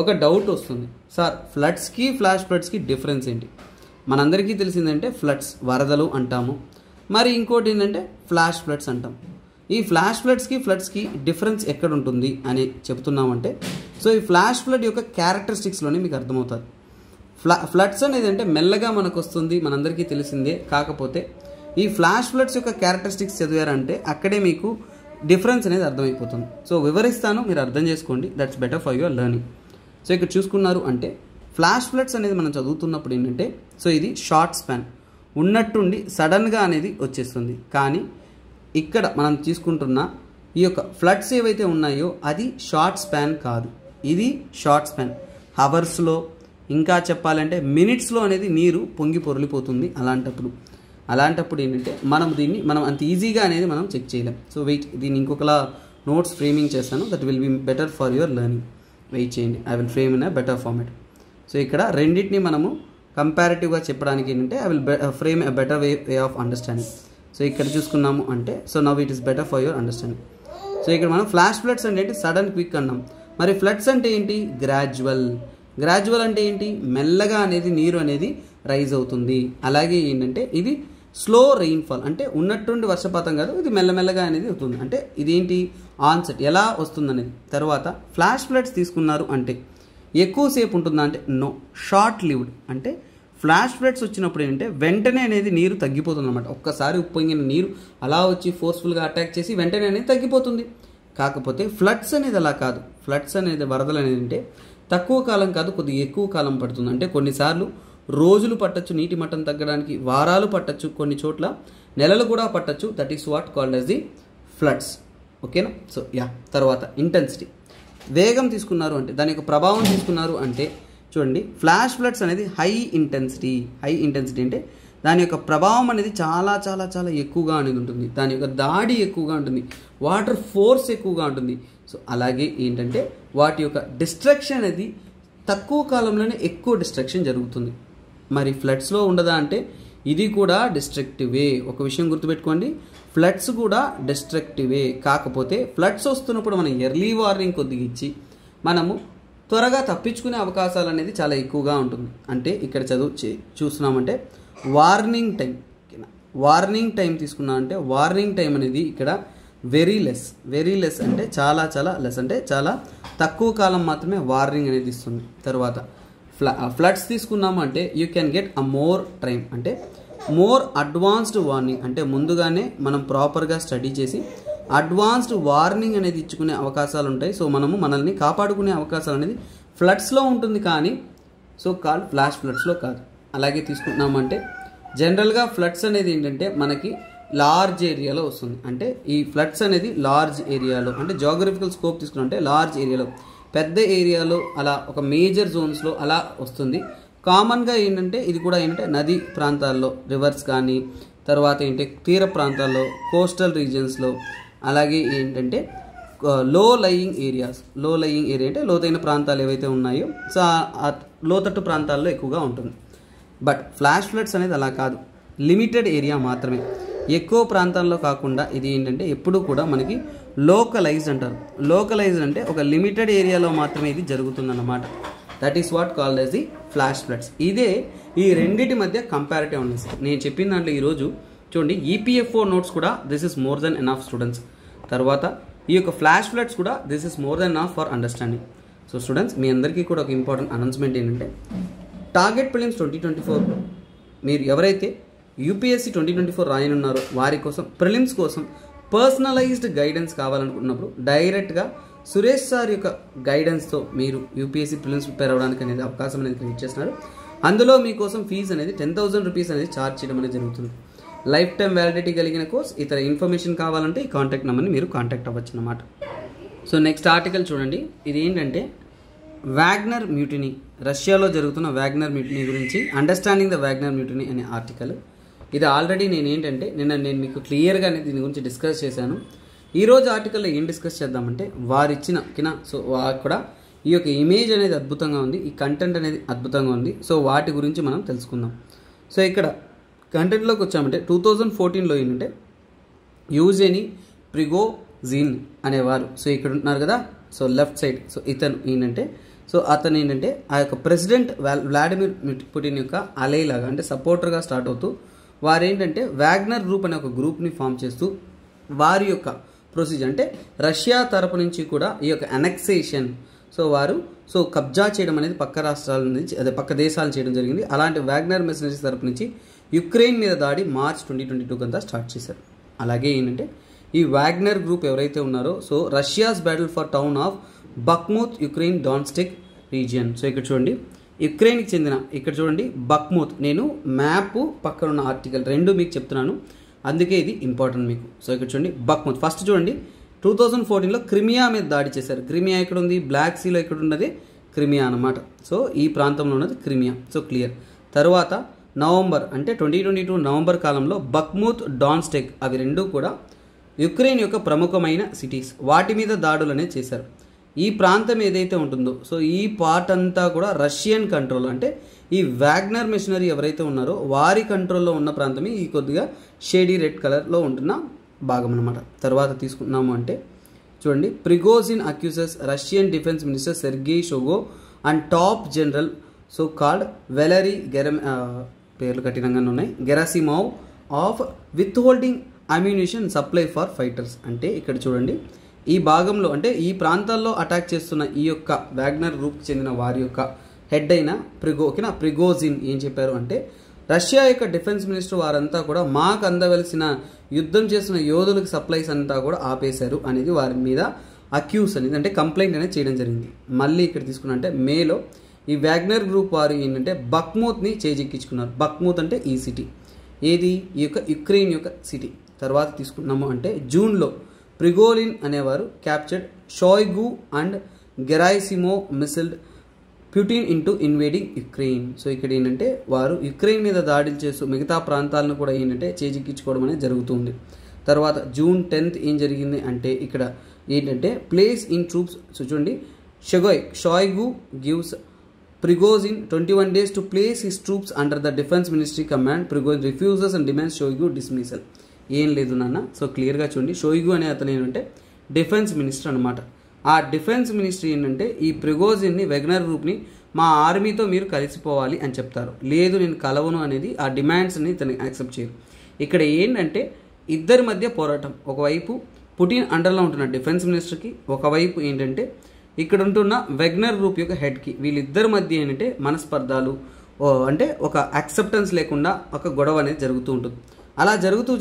ఒక డౌట్ వస్తుంది, సార్ ఫ్లడ్స్కి ఫ్లాష్ ఫ్లడ్స్కి డిఫరెన్స్ ఏంటి? మనందరికీ తెలిసిందంటే ఫ్లడ్స్ వరదలు అంటాము, మరి ఇంకోటి ఏంటంటే ఫ్లాష్ ఫ్లడ్స్ అంటాం. ఈ ఫ్లాష్ ఫ్లడ్స్కి డిఫరెన్స్ ఎక్కడ ఉంటుంది అని చెప్తున్నామంటే, సో ఈ ఫ్లాష్ ఫ్లడ్ యొక్క క్యారెక్టరిస్టిక్స్లోనే మీకు అర్థమవుతుంది. ఫ్లడ్స్ అనేది అంటే మెల్లగా మనకు వస్తుంది, మనందరికీ తెలిసిందే. కాకపోతే ఈ ఫ్లాష్ ఫ్లడ్స్ యొక్క క్యారెక్టరిస్టిక్స్ చదివారంటే అక్కడే మీకు డిఫరెన్స్ అనేది అర్థమైపోతుంది. సో వివరిస్తాను, మీరు అర్థం చేసుకోండి, that's better for your learning. So ఇక్కడ చూసుకున్నారు అంటే ఫ్లాష్ ఫ్లడ్స్ అనేది మనం చదువుతున్నప్పుడు ఏంటంటే, సో ఇది షార్ట్ స్పాన్, ఉన్నట్టుండి సడన్గా అనేది వచ్చేస్తుంది. కానీ ఇక్కడ మనం తీసుకుంటున్న ఈ యొక్క ఫ్లడ్స్ ఏవైతే ఉన్నాయో అది షార్ట్ స్పాన్ కాదు, ఇది షార్ట్ స్పాన్. హవర్స్లో, ఇంకా చెప్పాలంటే మినిట్స్లో అనేది నీరు పొంగి పొరలిపోతుంది. అలాంటప్పుడు ఏంటంటే మనం అంత ఈజీగా అనేది మనం చెక్ చేయలేం. సో వెయిట్, దీన్ని ఇంకొకలా నోట్స్ ఫ్రేమింగ్ చేస్తాను, that will be better for your learning. Wait చేయండి, I will frame in a better format. So ఇక్కడ రెండింటిని మనము కంపారిటివ్గా చెప్పడానికి ఏంటంటే I will frame a better way of understanding. So ఇక్కడ చూసుకున్నాము అంటే, so now it is better for your understanding. So ఇక్కడ మనం ఫ్లాష్ ఫ్లడ్స్ అంటే ఏంటి, సడన్ క్విక్ అన్నాం. మరి ఫ్లడ్స్ అంటే ఏంటి, గ్రాడ్యువల్ అంటే ఏంటి, మెల్లగా అనేది నీరు అనేది రైజ్ అవుతుంది. అలాగే ఏంటంటే ఇది స్లో రెయిన్ఫాల్, అంటే ఉన్నట్టుండి వర్షపాతం కాదు, ఇది మెల్లమెల్లగా అనేది అవుతుంది. అంటే ఇదేంటి ఆన్సెట్ ఎలా వస్తుంది అనేది. తర్వాత ఫ్లాష్ ఫ్లడ్స్ తీసుకున్నారు అంటే ఎక్కువసేపు ఉంటుందా అంటే నో, షార్ట్ లివ్డ్. అంటే ఫ్లాష్ ఫ్లడ్స్ వచ్చినప్పుడు ఏంటంటే వెంటనే అనేది నీరు తగ్గిపోతుంది అనమాట. ఒక్కసారి ఉప్పొంగిన నీరు అలా వచ్చి ఫోర్స్ఫుల్గా అటాక్ చేసి వెంటనే అనేది తగ్గిపోతుంది. కాకపోతే ఫ్లడ్స్ అనేది అలా కాదు. ఫ్లడ్స్ అనేది, వరదలు అనేది అంటే తక్కువ కాలం కాదు, కొద్దిగా ఎక్కువ కాలం పడుతుంది. అంటే కొన్నిసార్లు రోజులు పట్టచ్చు నీటి మట్టం తగ్గడానికి, వారాలు పట్టచ్చు, కొన్ని చోట్ల నెలలు కూడా పట్టచ్చు. That is what called as the floods. ఓకేనా? సో తర్వాత ఇంటెన్సిటీ, వేగం తీసుకున్నారు అంటే, దాని యొక్క ప్రభావం తీసుకున్నారు అంటే చూడండి, ఫ్లాష్ ఫ్లడ్స్ అనేది హై ఇంటెన్సిటీ అంటే దాని యొక్క ప్రభావం అనేది చాలా చాలా చాలా ఎక్కువగా అనేది ఉంటుంది. దాని యొక్క దాడి ఎక్కువగా ఉంటుంది, వాటర్ ఫోర్స్ ఎక్కువగా ఉంటుంది. సో అలాగే ఏంటంటే వాటి యొక్క డిస్ట్రక్షన్ అనేది తక్కువ కాలంలోనే ఎక్కువ డిస్ట్రక్షన్ జరుగుతుంది. మరి ఫ్లడ్స్లో ఉండదా అంటే ఇది కూడా డిస్ట్రక్టివే. ఒక విషయం గుర్తుపెట్టుకోండి, ఫ్లడ్స్ కూడా డిస్ట్రక్టివే. కాకపోతే ఫ్లడ్స్ వస్తున్నప్పుడు మనం ఎర్లీ వార్నింగ్ కొద్దిగా ఇచ్చి మనము త్వరగా తప్పించుకునే అవకాశాలు అనేది చాలా ఎక్కువగా ఉంటుంది. అంటే ఇక్కడ చూస్తున్నామంటే వార్నింగ్ టైం తీసుకున్నా అంటే వార్నింగ్ టైం అనేది ఇక్కడ వెరీ లెస్ అంటే చాలా చాలా లెస్, అంటే చాలా తక్కువ కాలం మాత్రమే వార్నింగ్ అనేది ఇస్తుంది. తర్వాత ఫ్లడ్స్ తీసుకున్నాము అంటే you can get a more time, అంటే మోర్ అడ్వాన్స్డ్ వార్నింగ్, అంటే ముందుగానే మనం ప్రాపర్గా స్టడీ చేసి అడ్వాన్స్డ్ వార్నింగ్ అనేది ఇచ్చుకునే అవకాశాలు ఉంటాయి. సో మనము మనల్ని కాపాడుకునే అవకాశాలు అనేది ఫ్లడ్స్లో ఉంటుంది, కానీ సో కాల్డ్ ఫ్లాష్ ఫ్లడ్స్లో కాదు. అలాగే తీసుకుంటున్నామంటే జనరల్గా ఫ్లడ్స్ అనేది ఏంటంటే మనకి లార్జ్ ఏరియాలో వస్తుంది. అంటే ఈ ఫ్లడ్స్ అనేది లార్జ్ ఏరియాలో, అంటే జాగ్రఫికల్ స్కోప్ తీసుకుంటే లార్జ్ ఏరియాలో, పెద్ద ఏరియాలో, అలా ఒక మేజర్ జోన్స్లో అలా వస్తుంది. కామన్గా ఏంటంటే ఇది కూడా ఏంటంటే నదీ ప్రాంతాల్లో, రివర్స్ కానీ, తర్వాత ఏంటంటే తీర ప్రాంతాల్లో, కోస్టల్ రీజియన్స్లో, అలాగే ఏంటంటే లో లయింగ్ ఏరియా అంటే లోతైన ప్రాంతాలు ఏవైతే ఉన్నాయో సో ఆ లోతట్టు ప్రాంతాల్లో ఎక్కువగా ఉంటుంది. బట్ ఫ్లాష్ ఫ్లడ్స్ అనేది అలా కాదు, లిమిటెడ్ ఏరియా మాత్రమే, ఎక్కువ ప్రాంతాల్లో కాకుండా ఇది ఏంటంటే ఎప్పుడూ కూడా మనకి లోకలైజ్డ్ అంటారు. లోకలైజ్డ్ అంటే ఒక లిమిటెడ్ ఏరియాలో మాత్రమే ఇది జరుగుతుందన్నమాట. That is what called as the flash floods. ఇదే ఈ రెండింటి మధ్య కంపారిటివ్ అనాలిసిస్. నేను చెప్పిన దాంట్లో ఈరోజు చూడండి ఈపీఎఫ్ఓ నోట్స్ కూడా this is more than enough students. తర్వాత ఈ యొక్క ఫ్లాష్ ఫ్లడ్స్ కూడా this is more than enough for understanding. So students, మీ అందరికీ కూడా ఒక ఇంపార్టెంట్ అనౌన్స్మెంట్ ఏంటంటే టార్గెట్ ప్రిలిమ్స్ 2024 మీరు ఎవరైతే యూపీఎస్సీ 2024 రాయనున్నారో వారి కోసం, ప్రిలిమ్స్ కోసం పర్సనలైజ్డ్ గైడెన్స్ కావాలనుకున్నప్పుడు డైరెక్ట్గా సురేష్ సార్ యొక్క గైడెన్స్తో మీరు యూపీఎస్సీ ప్రిలిమ్స్ ప్రిపేర్ అవ్వడానికి అనేది అవకాశం అనేది క్రియేట్ చేస్తున్నారు. అందులో మీకోసం ఫీజు అనేది 10,000 రూపీస్ అనేది ఛార్జ్ చేయడం అనేది జరుగుతుంది. లైఫ్ టైం వ్యాలిడిటీ కలిగిన కోర్స్. ఇతర ఇన్ఫర్మేషన్ కావాలంటే ఈ కాంటాక్ట్ నెంబర్ని మీరు కాంటాక్ట్ అవ్వచ్చు అన్నమాట. సో నెక్స్ట్ ఆర్టికల్ చూడండి. ఇది ఏంటంటే వాగ్నర్ మ్యూటినీ, రష్యాలో జరుగుతున్న వాగ్నర్ మ్యూటినీ గురించి, అండర్స్టాండింగ్ ద వాగ్నర్ మ్యూటినీ అనే ఆర్టికల్. ఇది ఆల్రెడీ నేను మీకు క్లియర్గా దీని గురించి డిస్కస్ చేశాను. ఈరోజు ఆర్టికల్లో ఏం డిస్కస్ చేద్దామంటే వారిచ్చిన సో కూడా ఈ యొక్క ఇమేజ్ అనేది అద్భుతంగా ఉంది, ఈ కంటెంట్ అనేది అద్భుతంగా ఉంది. సో వాటి గురించి మనం తెలుసుకుందాం. సో ఇక్కడ కంటెంట్లోకి వచ్చామంటే 2014లో ఏంటంటే యూజెనీ ప్రిగోజిన్ అనేవారు, సో ఇక్కడ ఉంటున్నారు కదా, సో లెఫ్ట్ సైడ్, సో ఇతను ఏంటంటే అతను ఏంటంటే ఆ యొక్క ప్రెసిడెంట్ వ్లాడిమిర్ పుటిన్ యొక్క అలైలాగా అంటే సపోర్టర్గా స్టార్ట్ అవుతూ వారు ఏంటంటే వాగ్నర్ గ్రూప్ అనే ఒక గ్రూప్ని ఫామ్ చేస్తూ వారి యొక్క ప్రొసీజర్ అంటే రష్యా తరపు నుంచి కూడా ఈ యొక్క అనెక్సేషన్ వారు కబ్జా చేయడం అనేది పక్క రాష్ట్రాల నుంచి పక్క దేశాలు చేయడం జరిగింది. అలాంటి వాగ్నర్ మెర్సనరీస్ తరపు నుంచి యుక్రెయిన్ మీద దాడి మార్చ్ 2022 అంతా స్టార్ట్ చేశారు. అలాగే ఏంటంటే ఈ వాగ్నర్ గ్రూప్ ఎవరైతే ఉన్నారో Russia's battle for town of Bakhmut, Ukraine Donetsk region. So ఇక్కడ చూడండి యుక్రెయిన్కి చెందిన, ఇక్కడ చూడండి బక్మూత్, నేను మ్యాప్ పక్కన ఉన్న ఆర్టికల్ రెండు మీకు చెప్తున్నాను, అందుకే ఇది ఇంపార్టెంట్ మీకు. సో ఇక్కడ చూడండి బక్మూత్. ఫస్ట్ చూడండి 2014లో క్రిమియా మీద దాడి చేశారు. క్రిమియా ఎక్కడ ఉంది? బ్లాక్ సీలో ఎక్కడ ఉన్నది? క్రిమియా అన్నమాట. సో ఈ ప్రాంతంలో ఉన్నది క్రిమియా. So clear. తర్వాత నవంబర్ అంటే 2022 నవంబర్ కాలంలో బక్మూత్, డాన్స్టెక్ అవి రెండు కూడా యుక్రెయిన్ యొక్క ప్రముఖమైన సిటీస్, వాటి మీద దాడులు అనేది చేశారు. ఈ ప్రాంతం ఏదైతే ఉంటుందో ఈ పార్ట్ అంతా కూడా రష్యన్ కంట్రోల్, అంటే ఈ వాగ్నర్ మిషనరీ ఎవరైతే ఉన్నారో వారి కంట్రోల్లో ఉన్న ప్రాంతమే ఈ కొద్దిగా షేడీ రెడ్ కలర్లో ఉంటున్న భాగం అనమాట. తర్వాత తీసుకున్నాము అంటే చూడండి Prigozhin accuses Russian defence minister Sergei Shoigu and top general called Valery పేర్లు కఠినంగానే ఉన్నాయి, Gerasimov of withholding ammunition supply for fighters. అంటే ఇక్కడ చూడండి ఈ భాగంలో అంటే ఈ ప్రాంతాల్లో అటాక్ చేస్తున్న ఈ యొక్క వాగ్నర్ గ్రూప్కి చెందిన వారి యొక్క హెడ్ అయిన ప్రిగోజిన్ ఏం చెప్పారు అంటే రష్యా యొక్క డిఫెన్స్ మినిస్టర్ వారంతా కూడా మాకు అందవలసిన యుద్ధం చేస్తున్న యోధులకు సప్లైస్ అంతా కూడా ఆపేశారు అనేది వారి మీద అక్యూస్ అనేది అంటే కంప్లైంట్ అనేది చేయడం జరిగింది. మళ్ళీ ఇక్కడ తీసుకున్నా అంటే మేలో ఈ వాగ్నర్ గ్రూప్ వారు ఏంటంటే బక్మూత్ని చేజెక్కించుకున్నారు. బక్మూత్ అంటే ఈ సిటీ, ఏది ఈ యొక్క యుక్రెయిన్ యొక్క సిటీ. తర్వాత తీసుకున్నాము అంటే జూన్లో ప్రిగోలిన్ అనేవారు captured Shoigu and Gerasimov misled Putin into invading Ukraine. So ఇక్కడ ఏంటంటే వారు యుక్రెయిన్ మీద దాడులు చేస్తూ మిగతా ప్రాంతాలను కూడా ఏంటంటే చేజిక్కించుకోవడం అనేది జరుగుతుంది. తర్వాత June 10th ఏం జరిగింది అంటే ఇక్కడ ఏంటంటే ప్లేస్ ఇన్ ట్రూప్స్. సో చూడండి Shoigu gives Prigozhin 21 days to place his troops under the defense ministry command. Prigozhin refuses and demands Shoigu dismissal. ఏం లేదు నాన్న. సో క్లియర్గా చూడండి షోయిగు అనే అతను ఏంటంటే డిఫెన్స్ మినిస్టర్ అనమాట. ఆ డిఫెన్స్ మినిస్ట్రీ ఏంటంటే ఈ ప్రిగోజిన్ని వెగ్నర్ గ్రూప్ని మా ఆర్మీతో మీరు కలిసిపోవాలి అని చెప్తారు. లేదు నేను కలవను అనేది ఆ డిమాండ్స్ని ఇతను యాక్సెప్ట్ చేయరు. ఇక్కడ ఏంటంటే ఇద్దరి మధ్య పోరాటం, ఒకవైపు పుటిన్ అండర్లో ఉంటున్న డిఫెన్స్ మినిస్టర్కి, ఒకవైపు ఏంటంటే ఇక్కడ ఉంటున్న వెగ్నర్ గ్రూప్ యొక్క హెడ్కి, వీళ్ళిద్దరి మధ్య ఏంటంటే మనస్పర్ధాలు అంటే ఒక యాక్సెప్టెన్స్ లేకుండా ఒక గొడవ అనేది జరుగుతూ ఉంటుంది. అలా జరుగుతూ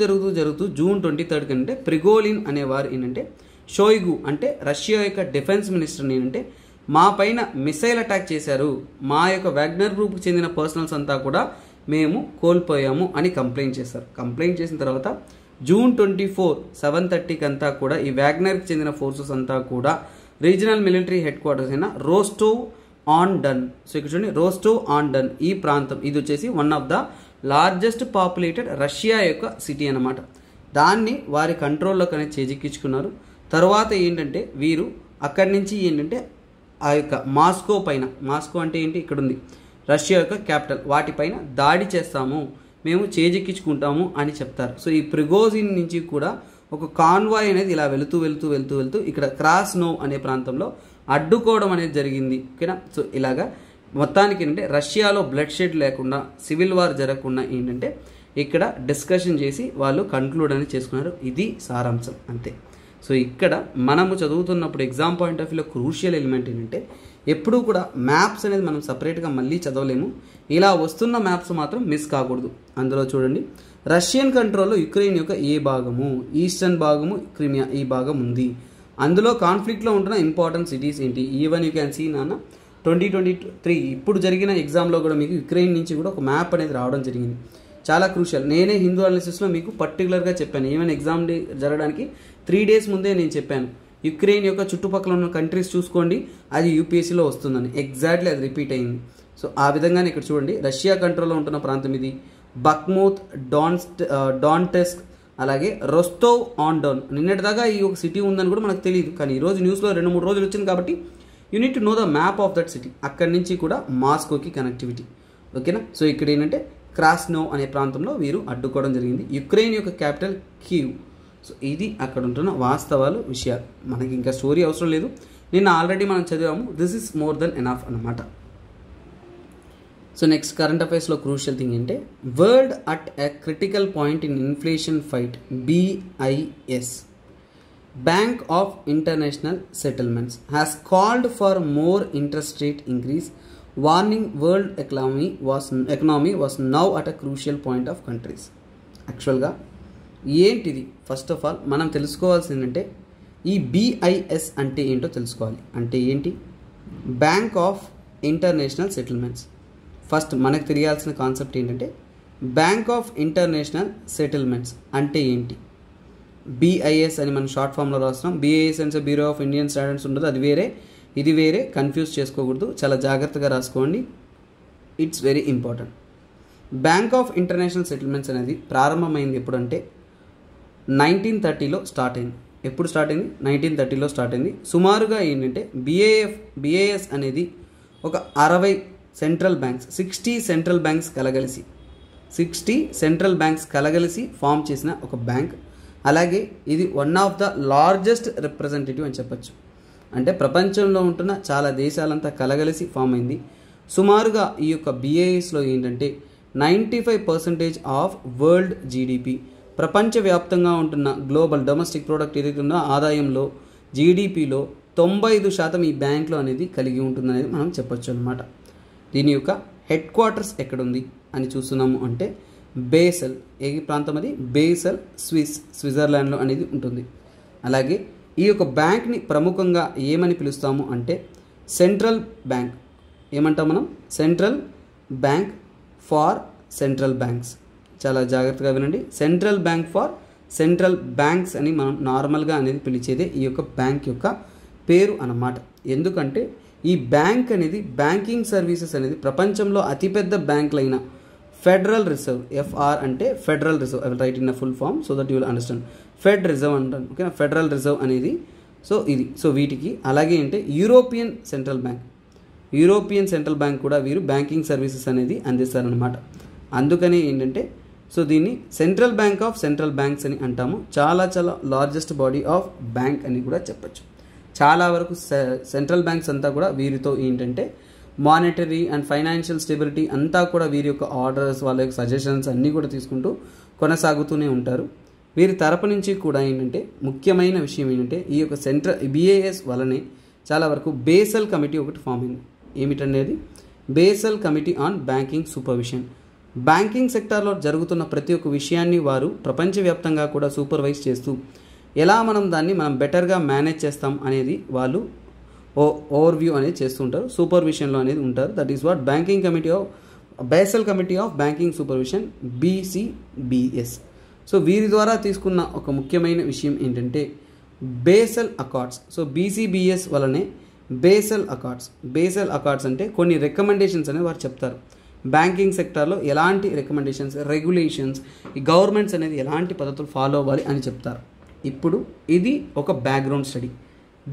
జూన్ 23 కంటే ప్రిగోలిన్ అనేవారు ఏంటంటే షోయిగు అంటే రష్యా యొక్క డిఫెన్స్ మినిస్టర్ని ఏంటంటే మా పైన మిసైల్ అటాక్ చేశారు, మా యొక్క వాగ్నర్ గ్రూప్కి చెందిన పర్సనల్స్ అంతా కూడా మేము కోల్పోయాము అని కంప్లైంట్ చేశారు. కంప్లైంట్ చేసిన తర్వాత జూన్ 24 7:30కి అంతా కూడా ఈ వాగ్నర్కి చెందిన ఫోర్సెస్ అంతా కూడా రీజనల్ మిలిటరీ హెడ్ క్వార్టర్స్ అయిన రోస్టోవ్ ఆన్ డన్, సో ఇక్కడ చూడండి రోస్టోవ్ ఆన్ డన్ ఈ ప్రాంతం, ఇది వచ్చేసి one of the largest populated Russia యొక్క సిటీ అన్నమాట. దాన్ని వారి కంట్రోల్లోకి అనేది చేజిక్కించుకున్నారు. తర్వాత ఏంటంటే వీరు అక్కడి నుంచి ఏంటంటే ఆ యొక్క మాస్కో పైన, మాస్కో అంటే ఏంటి ఇక్కడ ఉంది రష్యా యొక్క క్యాపిటల్, వాటిపైన దాడి చేస్తాము, మేము చేజిక్కించుకుంటాము అని చెప్తారు. సో ఈ ప్రిగోజిన్ నుంచి కూడా ఒక కాన్వాయ్ అనేది ఇలా వెళుతూ ఇక్కడ క్రాస్నోవ్ అనే ప్రాంతంలో అడ్డుకోవడం అనేది జరిగింది. ఓకేనా. సో ఇలాగా మొత్తానికి ఏంటంటే రష్యాలో బ్లడ్ షెడ్ లేకుండా, సివిల్ వార్ జరగకుండా ఏంటంటే ఇక్కడ డిస్కషన్ చేసి వాళ్ళు కంక్లూడ్ అనేది చేసుకున్నారు. ఇది సారాంశం అంతే. సో ఇక్కడ మనము చదువుతున్నప్పుడు ఎగ్జామ్ పాయింట్ ఆఫ్ వ్యూలో క్రూషియల్ ఎలిమెంట్ ఏంటంటే ఎప్పుడూ కూడా మ్యాప్స్ అనేది మనం సపరేట్గా మళ్ళీ చదవలేము, ఇలా వస్తున్న మ్యాప్స్ మాత్రం మిస్ కాకూడదు. అందులో చూడండి రష్యన్ కంట్రోల్లో యుక్రెయిన్ యొక్క ఏ భాగము, ఈస్టర్న్ భాగము, క్రిమియా ఈ భాగం ఉంది. అందులో కాన్ఫ్లిక్ట్లో ఉంటున్న ఇంపార్టెంట్ సిటీస్ ఏంటి, ఈవెన్ యూ క్యాన్ సీ నాన్న 2023 ఇప్పుడు జరిగిన ఎగ్జామ్లో కూడా మీకు యుక్రెయిన్ నుంచి కూడా ఒక మ్యాప్ అనేది రావడం జరిగింది. చాలా క్రూషియల్. నేనే హిందూ అనాలిసిస్లో మీకు పర్టికులర్గా చెప్పాను, ఈవెన్ ఎగ్జామ్ డే జరగడానికి 3 days ముందే నేను చెప్పాను యుక్రెయిన్ యొక్క చుట్టుపక్కల ఉన్న కంట్రీస్ చూసుకోండి, అది యూపీఎస్సీలో వస్తుందని. ఎగ్జాక్ట్లీ అది రిపీట్ అయింది. సో ఆ విధంగానే ఇక్కడ చూడండి రష్యా కంట్రోల్లో ఉంటున్న ప్రాంతం ఇది, బక్మూత్, డాన్టెస్క్, అలాగే రోస్టోవ్ ఆన్ డన్. నిన్నటిదాకా ఈ ఒక సిటీ ఉందని కూడా మనకు తెలియదు, కానీ ఈరోజు న్యూస్లో 2-3 రోజులు వచ్చింది కాబట్టి you need to know the map of that city. అక్కడి నుంచి కూడా మాస్కోకి కనెక్టివిటీ. ఓకేనా. సో ఇక్కడ ఏంటంటే క్రాస్నోవ్ అనే ప్రాంతంలో వీరు అడ్డుకోవడం జరిగింది. యుక్రెయిన్ యొక్క క్యాపిటల్ కీవ్. సో ఇది అక్కడ ఉంటున్న వాస్తవాలు, విషయాలు. మనకి ఇంకా స్టోరీ అవసరం లేదు, నిన్న ఆల్రెడీ మనం చదివాము. This is more than enough అన్నమాట. సో నెక్స్ట్ కరెంట్ అఫైర్స్లో క్రూషియల్ థింగ్ ఏంటంటే world at a critical point in inflation fight, BIS bank of international settlements has called for more interest rate increase, warning world economy was now at a crucial point of countries. యాక్చువల్గా ఏంటిది, first of all మనం తెలుసుకోవాల్సింది ఏంటంటే ఈ BIS అంటే ఏంటో తెలుసుకోవాలి. అంటే ఏంటి, bank of international settlements. First మనకు తెలియాల్సిన కాన్సెప్ట్ ఏంటంటే బ్యాంక్ ఆఫ్ ఇంటర్నేషనల్ సెటిల్మెంట్స్ అంటే ఏంటి. BIS అని మనం షార్ట్ ఫామ్లో రాస్తున్నాం. BIS అంటే బ్యూరో ఆఫ్ ఇండియన్ స్టాండర్డ్స్ ఉండదు, అది వేరే, ఇది వేరే, కన్ఫ్యూజ్ చేసుకోకూడదు, చాలా జాగ్రత్తగా రాసుకోండి, it's very important. Bank of international settlements అనేది ప్రారంభమైంది ఎప్పుడంటే 1930లో స్టార్ట్ అయింది. ఎప్పుడు స్టార్ట్ అయింది, 1930లో స్టార్ట్ అయింది. సుమారుగా ఏంటంటే BIS అనేది ఒక 60 సెంట్రల్ బ్యాంక్స్, 60 సెంట్రల్ బ్యాంక్స్ కలగలిసి 60 సెంట్రల్ బ్యాంక్స్ కలగలిసి ఫామ్ చేసిన ఒక బ్యాంక్. అలాగే ఇది one of the largest representative అని చెప్పచ్చు. అంటే ప్రపంచంలో ఉంటున్న చాలా దేశాలంతా కలగలిసి ఫామ్ అయింది. సుమారుగా ఈ యొక్క BISలో ఏంటంటే 95% ఆఫ్ వరల్డ్ GDP, ప్రపంచవ్యాప్తంగా ఉంటున్న గ్లోబల్ డొమెస్టిక్ ప్రోడక్ట్ ఏదైతుందో ఆదాయంలో, GDPలో 95% ఈ బ్యాంక్లో అనేది కలిగి ఉంటుందనేది మనం చెప్పొచ్చు అనమాట. దీని యొక్క హెడ్ క్వార్టర్స్ ఎక్కడుంది అని చూస్తున్నాము అంటే బేసల్, ఏ ప్రాంతం అది, బేసల్ స్విట్జర్లాండ్లో అనేది ఉంటుంది. అలాగే ఈ యొక్క బ్యాంక్ని ప్రముఖంగా ఏమని పిలుస్తాము అంటే సెంట్రల్ బ్యాంక్. ఏమంటాం మనం, central bank for central banks. చాలా జాగ్రత్తగా వినండి, central bank for central banks అని మనం నార్మల్గా అనేది పిలిచేదే ఈ యొక్క బ్యాంక్ యొక్క పేరు అన్నమాట. ఎందుకంటే ఈ బ్యాంక్ అనేది, బ్యాంకింగ్ సర్వీసెస్ అనేది ప్రపంచంలో అతిపెద్ద బ్యాంకులైన ఫెడరల్ రిజర్వ్, FR అంటే federal reserve, I will write in a full form so that you will understand. Fed reserve అంటాను, ఓకేనా, ఫెడరల్ రిజర్వ్ అనేది. సో ఇది, సో వీటికి అలాగే అంటే యూరోపియన్ సెంట్రల్ బ్యాంక్ కూడా వీరు బ్యాంకింగ్ సర్వీసెస్ అనేది అందిస్తారనమాట. అందుకని ఏంటంటే సో దీన్ని central bank of central banks అని అంటాము. చాలా లార్జెస్ట్ బాడీ ఆఫ్ బ్యాంక్ అని కూడా చెప్పచ్చు. చాలా వరకు సెంట్రల్ బ్యాంక్స్ అంతా కూడా వీరితో ఏంటంటే మానిటరీ అండ్ ఫైనాన్షియల్ స్టెబిలిటీ అంతా కూడా వీరి యొక్క ఆర్డర్స్, వాళ్ళ యొక్క సజెషన్స్ అన్నీ కూడా తీసుకుంటూ కొనసాగుతూనే ఉంటారు. వీరి తరపు నుంచి కూడా ఏంటంటే ముఖ్యమైన విషయం ఏంటంటే ఈ యొక్క BIS వలనే చాలా వరకు బేసల్ కమిటీ ఒకటి ఫామ్ అయింది. ఏమిటనేది, Basel committee on banking supervision. Banking సెక్టార్లో జరుగుతున్న ప్రతి ఒక్క విషయాన్ని వారు ప్రపంచవ్యాప్తంగా కూడా సూపర్వైజ్ చేస్తూ ఎలా మనం బెటర్గా మేనేజ్ చేస్తాం అనేది వాళ్ళు ఓవర్వ్యూ అనేది చేస్తుంటారు, సూపర్విజన్లో అనేది ఉంటారు. That is what banking committee of basal committee of banking supervision BCBS. So వీరి ద్వారా తీసుకున్న ఒక ముఖ్యమైన విషయం ఏంటంటే బేసల్ అకార్డ్స్. సో BCBS వలనే బేసల్ అకార్డ్స్ అంటే కొన్ని రికమెండేషన్స్ అనేవి వారు చెప్తారు. బ్యాంకింగ్ సెక్టార్లో ఎలాంటి రికమెండేషన్స్, రెగ్యులేషన్స్, ఈ గవర్నమెంట్స్ అనేది ఎలాంటి పద్ధతులు ఫాలో అవ్వాలి అని చెప్తారు. ఇప్పుడు ఇది ఒక background study.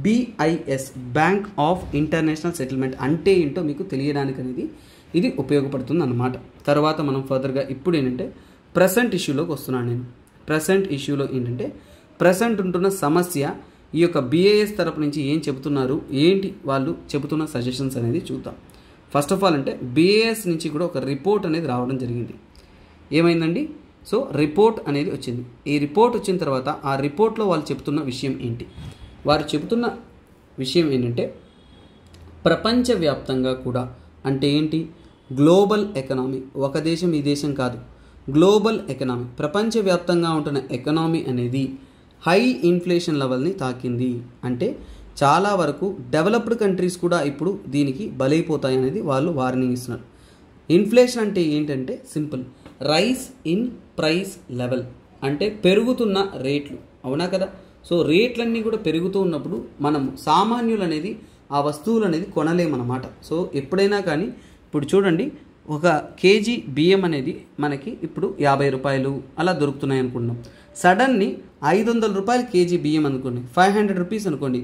BIS bank of international settlement అంటే ఏంటో మీకు తెలియడానికి అనేది ఇది ఉపయోగపడుతుంది అన్నమాట. తర్వాత మనం ఫర్దర్గా ఇప్పుడు ఏంటంటే ప్రజెంట్ ఇష్యూలోకి వస్తున్నాను నేను. ప్రజెంట్ ఇష్యూలో ఏంటంటే ప్రజెంట్ ఉంటున్న సమస్య, ఈ యొక్క BIS తరపు నుంచి ఏం చెబుతున్నారు, ఏంటి వాళ్ళు చెబుతున్న సజెషన్స్ అనేది చూద్దాం. ఫస్ట్ ఆఫ్ ఆల్ అంటే BIS నుంచి కూడా ఒక రిపోర్ట్ అనేది రావడం జరిగింది. ఏమైందండి? సో రిపోర్ట్ అనేది వచ్చింది. ఈ రిపోర్ట్ వచ్చిన తర్వాత ఆ రిపోర్ట్లో వాళ్ళు చెబుతున్న విషయం ఏంటి? వారు చెబుతున్న విషయం ఏంటంటే ప్రపంచవ్యాప్తంగా కూడా అంటే ఏంటి, గ్లోబల్ ఎకనామీ, ఒక దేశం ఈ దేశం కాదు, గ్లోబల్ ఎకనామీ, ప్రపంచవ్యాప్తంగా ఉంటున్న ఎకనామీ అనేది హై ఇన్ఫ్లేషన్ లెవెల్ని తాకింది. అంటే చాలా వరకు డెవలప్డ్ కంట్రీస్ కూడా ఇప్పుడు దీనికి బలైపోతాయి అనేది వాళ్ళు వార్నింగ్ ఇస్తున్నారు. ఇన్ఫ్లేషన్ అంటే ఏంటంటే simple, rice in price level, అంటే పెరుగుతున్న రేట్లు, అవునా కదా? సో రేట్లన్నీ కూడా పెరుగుతూ ఉన్నప్పుడు మనం సామాన్యులు అనేది ఆ వస్తువులు అనేది కొనలేమన్నమాట. సో ఎప్పుడైనా కానీ ఇప్పుడు చూడండి, ఒక కేజీ బియ్యం అనేది మనకి ఇప్పుడు 50 రూపాయలు అలా దొరుకుతున్నాయి అనుకుంటున్నాం. సడన్లీ 500 రూపాయలు కేజీ బియ్యం అనుకోండి, 500 రూపీస్ అనుకోండి.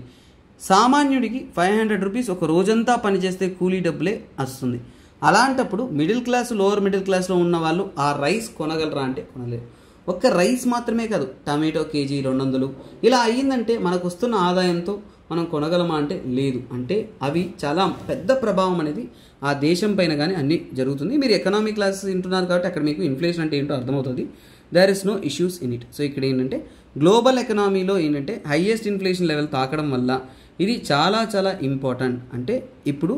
సామాన్యుడికి 500 రూపీస్ ఒక రోజంతా పనిచేస్తే కూలీ డబ్బులే వస్తుంది. అలాంటప్పుడు మిడిల్ క్లాస్, లోవర్ మిడిల్ క్లాస్లో ఉన్న వాళ్ళు ఆ రైస్ కొనగలరా అంటే కొనలేరు. ఒక్క రైస్ మాత్రమే కాదు, టమాటో కేజీ 200 ఇలా అయ్యిందంటే మనకు వస్తున్న ఆదాయంతో మనం కొనగలమా అంటే లేదు. అంటే అవి చాలా పెద్ద ప్రభావం అనేది ఆ దేశం పైన కానీ అన్నీ జరుగుతుంది. మీరు ఎకనామిక్ క్లాసెస్ వింటున్నారు కాబట్టి అక్కడ మీకు ఇన్ఫ్లేషన్ అంటే ఏంటో అర్థమవుతుంది. There is no issues in it. So ఇక్కడ ఏంటంటే గ్లోబల్ ఎకనామీలో ఏంటంటే హైయెస్ట్ ఇన్ఫ్లేషన్ లెవెల్ తాకడం వల్ల ఇది చాలా చాలా ఇంపార్టెంట్. అంటే ఇప్పుడు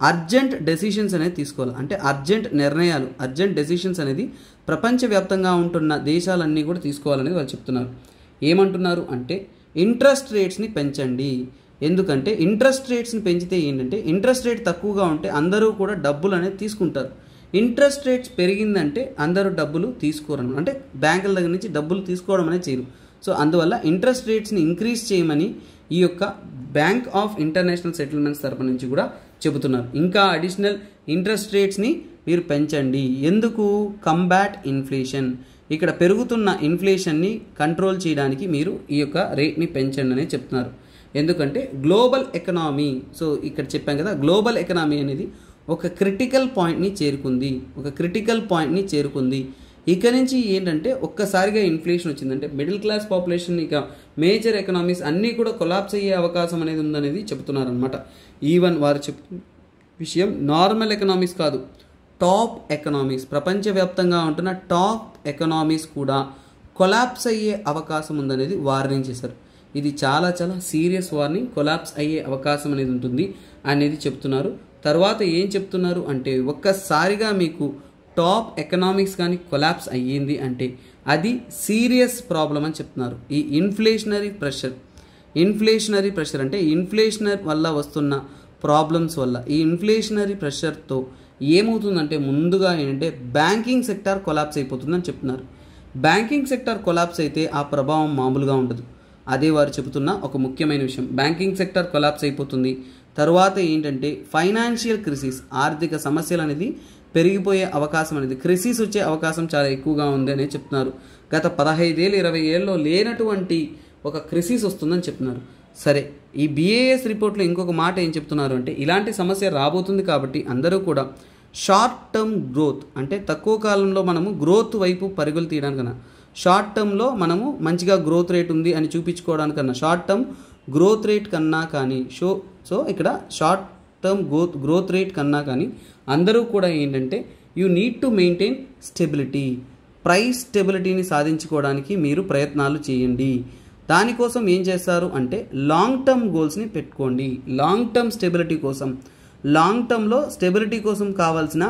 అర్జెంట్ డెసిషన్స్ అనేది తీసుకోవాలి. అంటే అర్జెంట్ నిర్ణయాలు, అర్జెంట్ డెసిషన్స్ అనేది ప్రపంచవ్యాప్తంగా ఉంటున్న దేశాలన్నీ కూడా తీసుకోవాలనేది వాళ్ళు చెప్తున్నారు. ఏమంటున్నారు అంటే ఇంట్రెస్ట్ రేట్స్ని పెంచండి. ఎందుకంటే ఇంట్రెస్ట్ రేట్స్ని పెంచితే ఏంటంటే ఇంట్రెస్ట్ రేట్ తక్కువగా ఉంటే అందరూ కూడా డబ్బులు అనేది తీసుకుంటారు. ఇంట్రెస్ట్ రేట్స్ పెరిగిందంటే అందరూ డబ్బులు తీసుకోరు, అంటే బ్యాంకుల దగ్గర నుంచి డబ్బులు తీసుకోవడం అనేది చేయరు. సో అందువల్ల ఇంట్రెస్ట్ రేట్స్ని ఇంక్రీజ్ చేయమని ఈ యొక్క బ్యాంక్ ఆఫ్ ఇంటర్నేషనల్ సెటిల్మెంట్స్ తరపు నుంచి కూడా చెబుతున్నారు. ఇంకా అడిషనల్ ఇంట్రెస్ట్ రేట్స్ని మీరు పెంచండి. ఎందుకు? కంబాట్ ఇన్ఫ్లేషన్, ఇక్కడ పెరుగుతున్న ఇన్ఫ్లేషన్ని కంట్రోల్ చేయడానికి మీరు ఈ యొక్క రేట్ని పెంచండి అని చెప్తున్నారు. ఎందుకంటే గ్లోబల్ ఎకనామీ, సో ఇక్కడ చెప్పాం కదా, గ్లోబల్ ఎకనామీ అనేది ఒక క్రిటికల్ పాయింట్ని చేరుకుంది. ఇక నుంచి ఏంటంటే ఒక్కసారిగా ఇన్ఫ్లేషన్ వచ్చిందంటే మిడిల్ క్లాస్ పాపులేషన్, ఇక మేజర్ ఎకనామీస్ అన్నీ కూడా కొలాప్స్ అయ్యే అవకాశం అనేది ఉందనేది చెప్తున్నారనమాట. ఈవెన్ వారు చెప్తున్న విషయం నార్మల్ ఎకనామీస్ కాదు, టాప్ ఎకనామీస్, ప్రపంచవ్యాప్తంగా ఉంటున్న టాప్ ఎకనామీస్ కూడా కొలాప్స్ అయ్యే అవకాశం ఉందనేది వార్నింగ్ చేశారు. ఇది చాలా చాలా సీరియస్ వార్నింగ్, కొలాప్స్ అయ్యే అవకాశం అనేది ఉంటుంది అనేది చెప్తున్నారు. తర్వాత ఏం చెప్తున్నారు అంటే ఒక్కసారిగా మీకు టాప్ ఎకనామిక్స్ కానీ కొలాప్స్ అయ్యింది అంటే అది సీరియస్ ప్రాబ్లం అని చెప్తున్నారు. ఈ ఇన్ఫ్లేషనరీ ప్రెషర్ అంటే ఇన్ఫ్లేషనరీ వల్ల వస్తున్న ప్రాబ్లమ్స్ వల్ల, ఈ ఇన్ఫ్లేషనరీ ప్రెషర్తో ఏమవుతుందంటే ముందుగా ఏంటంటే బ్యాంకింగ్ సెక్టార్ కొలాప్స్ అయిపోతుందని చెప్తున్నారు. బ్యాంకింగ్ సెక్టార్ కొలాప్స్ అయితే ఆ ప్రభావం మామూలుగా ఉండదు. అదే వారు చెబుతున్న ఒక ముఖ్యమైన విషయం. బ్యాంకింగ్ సెక్టార్ కొలాప్స్ అయిపోతుంది. తర్వాత ఏంటంటే ఫైనాన్షియల్ క్రైసిస్, ఆర్థిక సమస్యలు అనేది పెరిగిపోయే అవకాశం అనేది, క్రైసిస్ వచ్చే అవకాశం చాలా ఎక్కువగా ఉంది అని చెప్తున్నారు. గత 15 ఏళ్ళు 20 ఏళ్ళలో లేనటువంటి ఒక క్రైసిస్ వస్తుందని చెప్తున్నారు. సరే, ఈ BIS రిపోర్ట్లో ఇంకొక మాట ఏం చెప్తున్నారు అంటే ఇలాంటి సమస్య రాబోతుంది కాబట్టి అందరూ కూడా షార్ట్ టర్మ్ గ్రోత్, అంటే తక్కువ కాలంలో మనము గ్రోత్ వైపు పరుగులు తీయడానికన్నా, షార్ట్ టర్మ్లో మనము మంచిగా గ్రోత్ రేట్ ఉంది అని చూపించుకోవడానికన్నా, షార్ట్ టర్మ్ గ్రోత్ రేట్ కన్నా కానీ సో ఇక్కడ షార్ట్ టర్మ్ గ్రోత్ రేట్ కన్నా కానీ అందరూ కూడా ఏంటంటే you need to maintain stability, price స్టెబిలిటీని సాధించుకోవడానికి మీరు ప్రయత్నాలు చేయండి. దానికోసం ఏం చేస్తారు అంటే లాంగ్ టర్మ్ గోల్స్ని పెట్టుకోండి. లాంగ్ టర్మ్ స్టెబిలిటీ కోసం, లాంగ్ టర్మ్లో స్టెబిలిటీ కోసం కావాల్సిన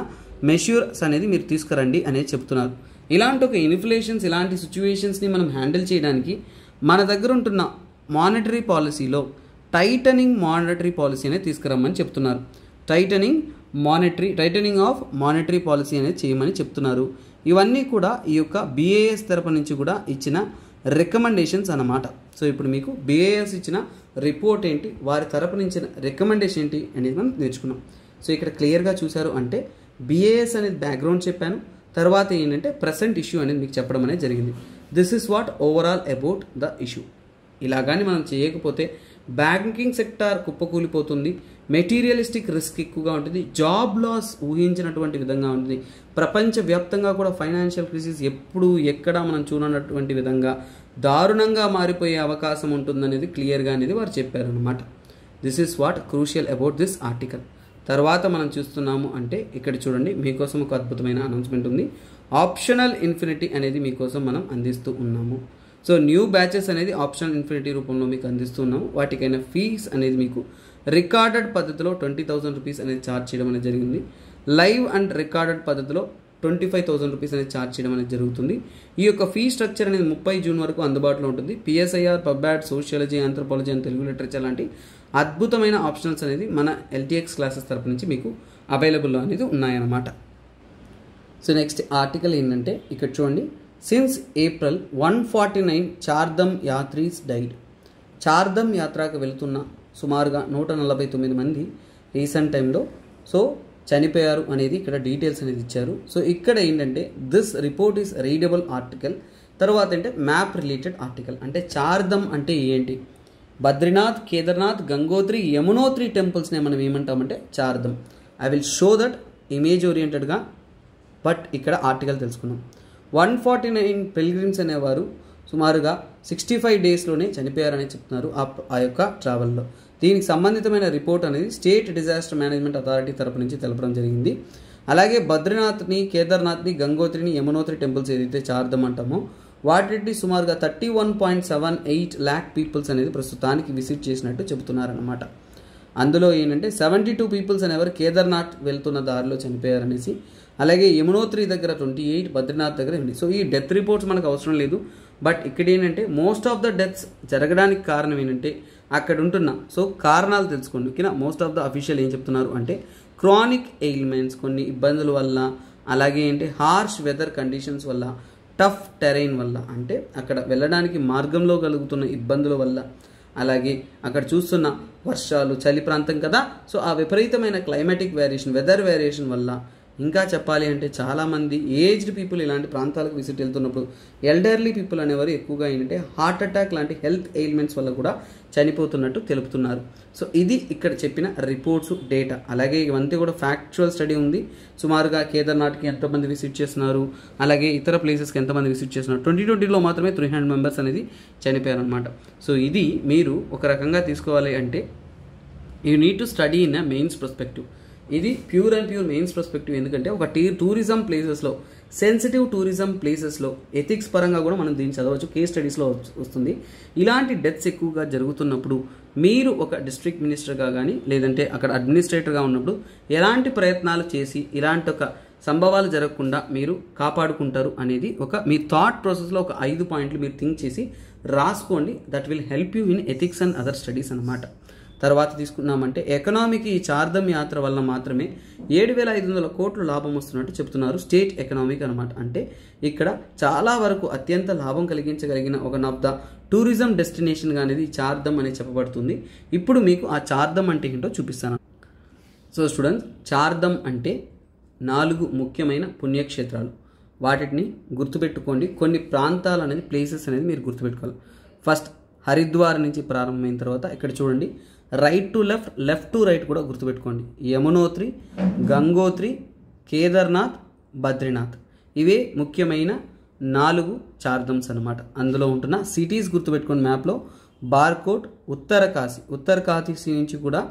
మెష్యూర్స్ అనేది మీరు తీసుకురండి అనేది చెప్తున్నారు. ఇలాంటి ఒక ఇన్ఫ్లేషన్స్, ఇలాంటి సిచ్యువేషన్స్ని మనం హ్యాండిల్ చేయడానికి మన దగ్గర ఉంటున్న మానిటరీ పాలసీలో టైటనింగ్ మానిటరీ పాలసీ అనేది తీసుకురమ్మని చెప్తున్నారు. టైటనింగ్ ఆఫ్ మానిటరీ పాలసీ అనేది చేయమని చెప్తున్నారు. ఇవన్నీ కూడా ఈ యొక్క BIS తరపు నుంచి కూడా ఇచ్చిన రికమెండేషన్స్ అన్నమాట. సో ఇప్పుడు మీకు BIS ఇచ్చిన రిపోర్ట్ ఏంటి, వారి తరపు నుంచి రికమెండేషన్ ఏంటి అనేది మనం నేర్చుకున్నాం. సో ఇక్కడ క్లియర్గా చూసారు అంటే BIS అనేది బ్యాక్గ్రౌండ్ చెప్పాను, తర్వాత ఏంటంటే ప్రెసెంట్ ఇష్యూ అనేది మీకు చెప్పడం అనేది జరిగింది. This is what overall about the issue. ఇలా కానీ మనం చేయకపోతే బ్యాంకింగ్ సెక్టార్ కుప్పకూలిపోతుంది, మెటీరియలిస్టిక్ రిస్క్ ఎక్కువగా ఉంటుంది, జాబ్ లాస్ ఊహించినటువంటి విధంగా ఉంటుంది, ప్రపంచవ్యాప్తంగా కూడా ఫైనాన్షియల్ క్రైసిస్ ఎప్పుడు ఎక్కడ మనం చూడనటువంటి విధంగా దారుణంగా మారిపోయే అవకాశం ఉంటుందనేది క్లియర్గా అనేది వారు చెప్పారనమాట. This is what crucial about this article. తర్వాత మనం చూస్తున్నాము అంటే ఇక్కడ చూడండి, మీకోసం ఒక అద్భుతమైన అనౌన్స్మెంట్ ఉంది. ఆప్షనల్ ఇన్ఫినిటీ అనేది మీకోసం మనం అందిస్తూ ఉన్నాము. సో న్యూ బ్యాచెస్ అనేది ఆప్షనల్ ఇన్ఫినిటీ రూపంలో మీకు అందిస్తున్నాము. వాటికైనా ఫీజ్ అనేది మీకు రికార్డెడ్ పద్ధతిలో 20,000 రూపీస్ అనేది ఛార్జ్ చేయడం అనేది జరిగింది. లైవ్ అండ్ రికార్డెడ్ పద్ధతిలో 25,000 రూపీస్ అనేది ఛార్జ్ చేయడం అనేది జరుగుతుంది. ఈ యొక్క ఫీ స్ట్రక్చర్ అనేది 30 జూన్ వరకు అందుబాటులో ఉంటుంది. PSIR, pubad, sociology, anthropology and Telugu literature లాంటి అద్భుతమైన ఆప్షనల్స్ అనేది మన LTX క్లాసెస్ తరపు నుంచి మీకు అవైలబుల్లో అనేది ఉన్నాయన్నమాట. సో నెక్స్ట్ ఆర్టికల్ ఏంటంటే ఇక్కడ చూడండి, సిన్స్ ఏప్రిల్ 149 చార్ధమ్ యాత్రీస్ డైడ్. చార్ధమ్ యాత్రకు వెళుతున్న సుమారుగా 149 మంది రీసెంట్ టైంలో చనిపోయారు అనేది ఇక్కడ డీటెయిల్స్ అనేది ఇచ్చారు. సో ఇక్కడ ఏంటంటే this report is readable article. తర్వాత అంటే మ్యాప్ రిలేటెడ్ ఆర్టికల్. అంటే చార్ధమ్ అంటే ఏంటి, బద్రీనాథ్, కేదార్నాథ్, గంగోత్రి, యమునోత్రి టెంపుల్స్ని మనం ఏమంటామంటే Chardham. I will show that image ఓరియంటెడ్గా, బట్ ఇక్కడ ఆర్టికల్ తెలుసుకున్నాం. 149 పిల్గ్రిమ్స్ అనేవారు సుమారుగా 65 డేస్లోనే చనిపోయారని చెప్తున్నారు ఆ యొక్క ట్రావెల్లో. దీనికి సంబంధితమైన రిపోర్ట్ అనేది స్టేట్ డిజాస్టర్ మేనేజ్మెంట్ అథారిటీ తరపు నుంచి తెలపడం జరిగింది. అలాగే బద్రీనాథ్ని, కేదార్నాథ్ని, గంగోత్రిని, యమునోత్రి టెంపుల్స్ ఏదైతే చార్ధమ్ అంటామో వాటిని సుమారుగా 31.78 lakh పీపుల్స్ అనేది ప్రస్తుతానికి విజిట్ చేసినట్టు చెబుతున్నారన్నమాట. అందులో ఏంటంటే 72 పీపుల్స్ అనేవారు కేదార్నాథ్ వెళ్తున్న దారిలో చనిపోయారనేసి, అలాగే యమునోత్రి దగ్గర 28, బద్రీనాథ్ దగ్గర 8. సో ఈ డెత్ రిపోర్ట్స్ మనకు అవసరం లేదు. బట్ ఇక్కడ ఏంటంటే మోస్ట్ ఆఫ్ ద డెత్స్ జరగడానికి కారణం ఏంటంటే అక్కడ ఉంటున్న కారణాలు తెలుసుకోండి. ఓకేనా. మోస్ట్ ఆఫ్ ద అఫీషియల్ ఏం చెప్తున్నారు అంటే క్రానిక్ ఎయిల్మెంట్స్, కొన్ని ఇబ్బందుల వల్ల, అలాగే ఏంటి హార్ష్ వెదర్ కండిషన్స్ వల్ల, టఫ్ టెరైన్ వల్ల, అంటే అక్కడ వెళ్ళడానికి మార్గంలో కలుగుతున్న ఇబ్బందుల వల్ల, అలాగే అక్కడ చూస్తున్న వర్షాలు, చలి ప్రాంతం కదా, సో ఆ విపరీతమైన క్లైమాటిక్ వేరియేషన్, వెదర్ వేరియేషన్ వల్ల, ఇంకా చెప్పాలి అంటే చాలామంది ఏజ్డ్ పీపుల్ ఇలాంటి ప్రాంతాలకు విజిట్ వెళ్తున్నప్పుడు ఎల్డర్లీ పీపుల్ అనేవారు ఎక్కువగా ఏంటంటే హార్ట్ అటాక్ లాంటి హెల్త్ ఎయిల్మెంట్స్ వల్ల కూడా చనిపోతున్నట్టు తెలుపుతున్నారు. సో ఇది ఇక్కడ చెప్పిన రిపోర్ట్స్, డేటా. అలాగే ఇవంతా కూడా ఫ్యాక్చువల్ స్టడీ ఉంది. సుమారుగా కేదార్నాథ్కి ఎంతమంది విజిట్ చేస్తున్నారు, అలాగే ఇతర ప్లేసెస్కి ఎంతమంది విజిట్ చేస్తున్నారు. 2020లో మాత్రమే 300 మెంబర్స్ అనేది చనిపోయారు అనమాట. సో ఇది మీరు ఒక రకంగా తీసుకోవాలి అంటే you need to study in a mains perspective. ఇది pure and pure mains perspective. ఎందుకంటే ఒక టూరిజం ప్లేసెస్లో, సెన్సిటివ్ టూరిజం ప్లేసెస్లో ఎథిక్స్ పరంగా కూడా మనం దీన్ని చదవచ్చు. కేస్ స్టడీస్లో వస్తుంది. ఇలాంటి డెత్స్ ఎక్కువగా జరుగుతున్నప్పుడు మీరు ఒక డిస్ట్రిక్ట్ మినిస్టర్గా కానీ లేదంటే అక్కడ అడ్మినిస్ట్రేటర్గా ఉన్నప్పుడు ఎలాంటి ప్రయత్నాలు చేసి ఇలాంటి ఒక సంభవాలు జరగకుండా మీరు కాపాడుకుంటారు అనేది ఒక మీ థాట్ ప్రాసెస్లో ఒక 5 పాయింట్లు మీరు థింక్ చేసి రాసుకోండి. That will help you in ethics and other studies అన్నమాట. తర్వాత తీసుకున్నామంటే ఎకనామీకి ఈ చార్ధమ్ యాత్ర వల్ల మాత్రమే 7,500 కోట్లు లాభం వస్తున్నట్టు చెప్తున్నారు. స్టేట్ ఎకనామిక్ అనమాట. అంటే ఇక్కడ చాలా వరకు అత్యంత లాభం కలిగించగలిగిన ఒక ఆఫ్ ద టూరిజం డెస్టినేషన్గా అనేది చార్ధమ్ అనేది చెప్పబడుతుంది. ఇప్పుడు మీకు ఆ చార్ధమ్ అంటే ఏంటో చూపిస్తాను. సో స్టూడెంట్స్, చార్ధమ్ అంటే 4 ముఖ్యమైన పుణ్యక్షేత్రాలు. వాటిని గుర్తుపెట్టుకోండి. కొన్ని ప్రాంతాలు అనేది, ప్లేసెస్ అనేది మీరు గుర్తుపెట్టుకోవాలి. ఫస్ట్ హరిద్వార్ నుంచి ప్రారంభమైన తర్వాత ఇక్కడ చూడండి, right to left, left to right కూడా గుర్తుపెట్టుకోండి. యమునోత్రి, గంగోత్రి, కేదార్నాథ్, బద్రీనాథ్, ఇవే ముఖ్యమైన 4 చార్ధమ్స్ అనమాట. అందులో ఉంటున్న సిటీస్ గుర్తుపెట్టుకోండి మ్యాప్లో. బార్కోట్, ఉత్తర కాశీ నుంచి కూడా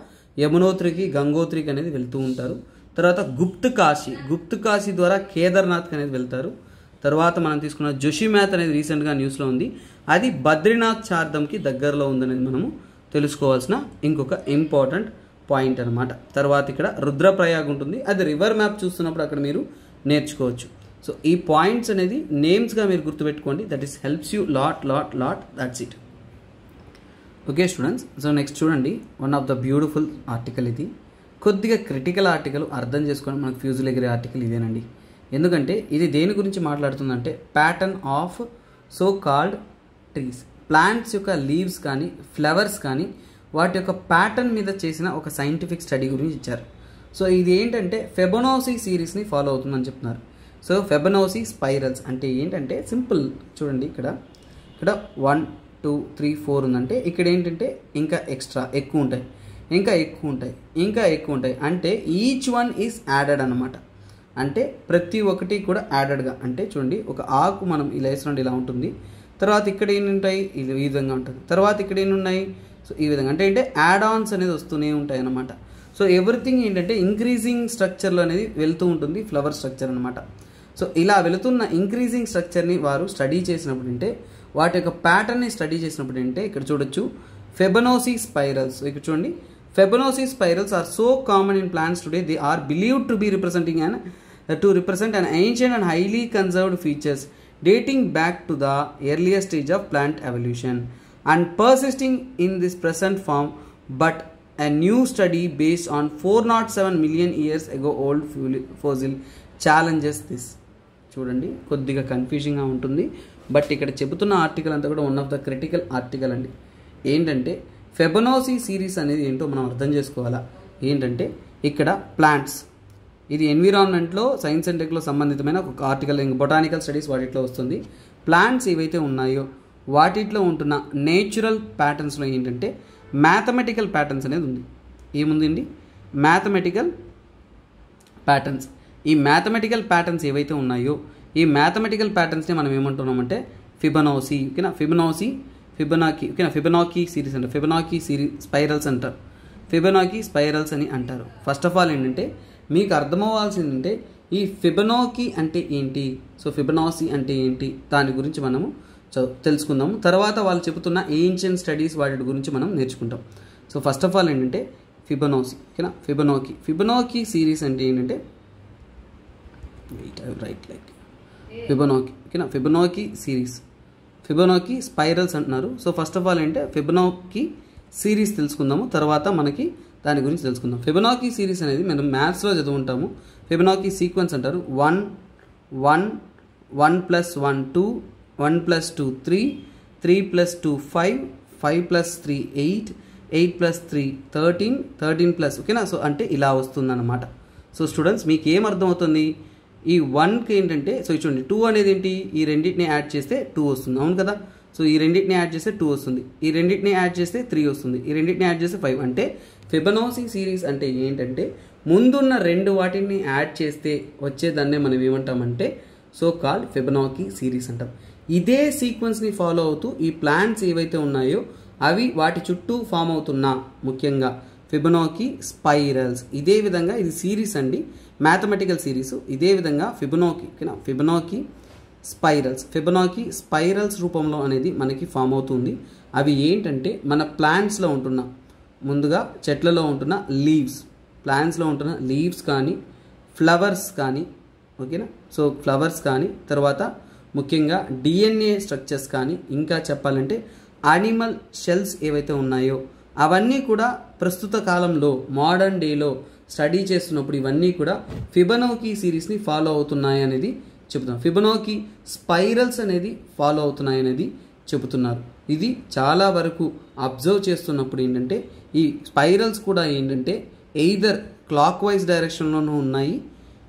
యమునోత్రికి, గంగోత్రికి అనేది వెళ్తూ ఉంటారు. తర్వాత గుప్త్ కాశీ ద్వారా కేదార్నాథ్కి అనేది వెళ్తారు. తర్వాత మనం తీసుకున్న జోషిమ్యాత్ అనేది రీసెంట్గా న్యూస్లో ఉంది. అది బద్రీనాథ్ చార్ధమ్కి దగ్గరలో ఉందనేది మనము తెలుసుకోవాల్సిన ఇంకొక ఇంపార్టెంట్ పాయింట్ అనమాట. తర్వాత ఇక్కడ రుద్రప్రయాగ్ ఉంటుంది, అది రివర్ మ్యాప్ చూస్తున్నప్పుడు అక్కడ మీరు నేర్చుకోవచ్చు. సో ఈ పాయింట్స్ అనేది నేమ్స్గా మీరు గుర్తుపెట్టుకోండి. That is helps you lot that's it. Okay students, so next చూడండి, one of the beautiful article ఇది. కొద్దిగా క్రిటికల్ ఆర్టికల్, అర్థం చేసుకోవడం మనకు ఫ్యూజులు ఎగిరే ఆర్టికల్ ఇదేనండి. ఎందుకంటే ఇది దేని గురించి మాట్లాడుతుందంటే pattern of so called trees. Plants యొక్క లీవ్స్ కానీ ఫ్లవర్స్ కానీ వాటి యొక్క ప్యాటర్న్ మీద చేసిన ఒక సైంటిఫిక్ స్టడీ గురించి ఇచ్చారు. సో ఇది ఏంటంటే ఫెబొనాసీ సిరీస్ని ఫాలో అవుతుందని చెప్తున్నారు. సో ఫెబొనాసీ స్పైరల్స్ అంటే ఏంటంటే సింపుల్ చూడండి, ఇక్కడ 1 2 3 4 ఉందంటే ఇక్కడ ఏంటంటే ఇంకా ఎక్స్ట్రా ఎక్కువ ఉంటాయి, ఇంకా ఎక్కువ ఉంటాయి అంటే ఈచ్ వన్ ఈజ్ యాడెడ్ అనమాట. అంటే ప్రతి ఒక్కటి కూడా యాడెడ్గా, అంటే చూడండి ఒక ఆకు మనం ఇలా వేసినట్టు ఇలా ఉంటుంది, తర్వాత ఇక్కడ ఏమి ఉంటాయి ఈ విధంగా ఉంటుంది, తర్వాత ఇక్కడ ఏమి ఉన్నాయి సో ఈ విధంగా, అంటే యాడ్ ఆన్స్ అనేది వస్తూనే ఉంటాయి అన్నమాట. సో ఎవ్రీథింగ్ ఏంటంటే ఇంక్రీజింగ్ స్ట్రక్చర్లో అనేది వెళ్తూ ఉంటుంది ఫ్లవర్ స్ట్రక్చర్ అనమాట. సో ఇలా వెళుతున్న ఇంక్రీజింగ్ స్ట్రక్చర్ని వారు స్టడీ చేసినప్పుడు అంటే వాటి యొక్క ప్యాటర్న్ని స్టడీ చేసినప్పుడు అంటే ఇక్కడ చూడొచ్చు ఫెబొనాసీ స్పైరల్స్. ఇక్కడ చూడండి, Fibonacci spirals are so common in plants today, they are believed to be represent an ancient and highly conserved features dating back to the earliest stage of plant evolution and persisting in this present form, but a new study based on 407 million years ago old fossil challenges this. చూడండి కొద్దిగా కన్ఫ్యూజింగ్గా ఉంటుంది, but ఇక్కడ చెబుతున్న article అంతా కూడా one of the critical article అండి. ఏంటంటే ఫెబొనాసీ series అనేది ఏంటో మనం అర్థం చేసుకోవాలా. ఏంటంటే ఇక్కడ ప్లాంట్స్, ఇది ఎన్విరాన్మెంట్లో సైన్స్ అండ్ టెక్లో సంబంధితమైన ఒక ఆర్టికల్, బొటానికల్ స్టడీస్ వాటిలో వస్తుంది. ప్లాంట్స్ ఏవైతే ఉన్నాయో వాటిలో ఉంటున్న నేచురల్ ప్యాటర్న్స్లో ఏంటంటే మ్యాథమెటికల్ ప్యాటర్న్స్ అనేది ఉంది. ఏముందండి? Mathematical patterns. ఈ మ్యాథమెటికల్ ప్యాటర్న్స్ ఏవైతే ఉన్నాయో ఈ మ్యాథమెటికల్ ప్యాటర్న్స్ని మనం ఏమంటున్నామంటే ఫిబొనాసీ, ఓకేనా, ఫిబొనాకీ సిరీస్ అంటారు, ఫిబొనాకీ సిరీస్ స్పైరల్స్ అంటారు, ఫిబొనాకీ స్పైరల్స్ అని అంటారు. ఫస్ట్ ఆఫ్ ఆల్ ఏంటంటే మీకు అర్థమవ్వాల్సిందంటే ఈ ఫిబొనాకీ అంటే ఏంటి, సో ఫిబొనాసీ అంటే ఏంటి దాని గురించి మనము తెలుసుకుందాము. తర్వాత వాళ్ళు చెబుతున్న ఏన్షియంట్ స్టడీస్ వాటి గురించి మనం నేర్చుకుంటాం. సో ఫస్ట్ ఆఫ్ ఆల్ ఏంటంటే ఫిబొనాసీ, ఓకేనా, ఫిబొనాకీ సిరీస్ అంటే ఏంటంటే ఫిబొనాకీ, ఓకేనా, ఫిబొనాకీ సిరీస్, ఫిబొనాకీ స్పైరల్స్ అంటున్నారు. సో ఫస్ట్ ఆఫ్ ఆల్ ఏంటంటే ఫిబొనాకీ సిరీస్ తెలుసుకుందాము, తర్వాత మనకి దాని గురించి తెలుసుకుందాం. ఫిబొనాకీ సిరీస్ అనేది మనం మ్యాథ్స్లో చదువుకుంటాము. ఫిబొనాకీ సీక్వెన్స్ అంటారు. 1 1 1 + 1 2, 1 + 2 3, 3 + 2 5, 5 + 3 8, 8 + 3 13, 13 +, ఓకేనా. సో అంటే ఇలా వస్తుందన్నమాట. సో స్టూడెంట్స్ మీకు ఏం అర్థమవుతుంది? ఈ 1కి ఏంటంటే సో చూడండి 2 అనేది ఏంటి, ఈ రెండింటిని యాడ్ చేస్తే 2 వస్తుంది, అవును కదా. సో ఈ రెండింటిని యాడ్ చేస్తే 2 వస్తుంది, ఈ రెండింటిని యాడ్ చేస్తే 3 వస్తుంది, ఈ రెండింటిని యాడ్ చేస్తే 5. అంటే ఫిబొనాసీ సిరీస్ అంటే ఏంటంటే ముందున్న రెండు వాటిని యాడ్ చేస్తే వచ్చేదాన్నే మనం ఏమంటామంటే సో కాల్డ్ ఫిబొనాకీ సిరీస్ అంటాం. ఇదే సీక్వెన్స్ని ఫాలో అవుతూ ఈ ప్లాంట్స్ ఏవైతే ఉన్నాయో అవి వాటి చుట్టూ ఫామ్ అవుతున్న ముఖ్యంగా ఫిబొనాకీ స్పైరల్స్. ఇదే విధంగా ఇది సిరీస్ అండి, మ్యాథమెటికల్ సిరీస్. ఇదే విధంగా ఫిబొనాకీ స్పైరల్స్ రూపంలో అనేది మనకి ఫామ్ అవుతుంది. అవి ఏంటంటే మన ప్లాంట్స్లో ఉంటున్న, ముందుగా చెట్లలో ఉంటున్న లీవ్స్, ప్లాంట్స్లో ఉంటున్న లీవ్స్ కానీ ఫ్లవర్స్ కానీ, ఓకేనా. సో ఫ్లవర్స్ కానీ తర్వాత ముఖ్యంగా డిఎన్ఏ స్ట్రక్చర్స్ కానీ, ఇంకా చెప్పాలంటే యానిమల్ షెల్స్ ఏవైతే ఉన్నాయో అవన్నీ కూడా ప్రస్తుత కాలంలో మోడర్న్ డేలో స్టడీ చేస్తున్నప్పుడు ఇవన్నీ కూడా ఫిబొనాకీ సిరీస్ని ఫాలో అవుతున్నాయి అనేది చెబుతున్నారు. ఫిబొనాకీ స్పైరల్స్ అనేది ఫాలో అవుతున్నాయి అనేది చెబుతున్నారు. ఇది చాలా వరకు అబ్జర్వ్ చేస్తున్నప్పుడు ఏంటంటే ఈ స్పైరల్స్ కూడా ఏంటంటే ఎయిదర్ క్లాక్ వైజ్ డైరెక్షన్లోనూ ఉన్నాయి,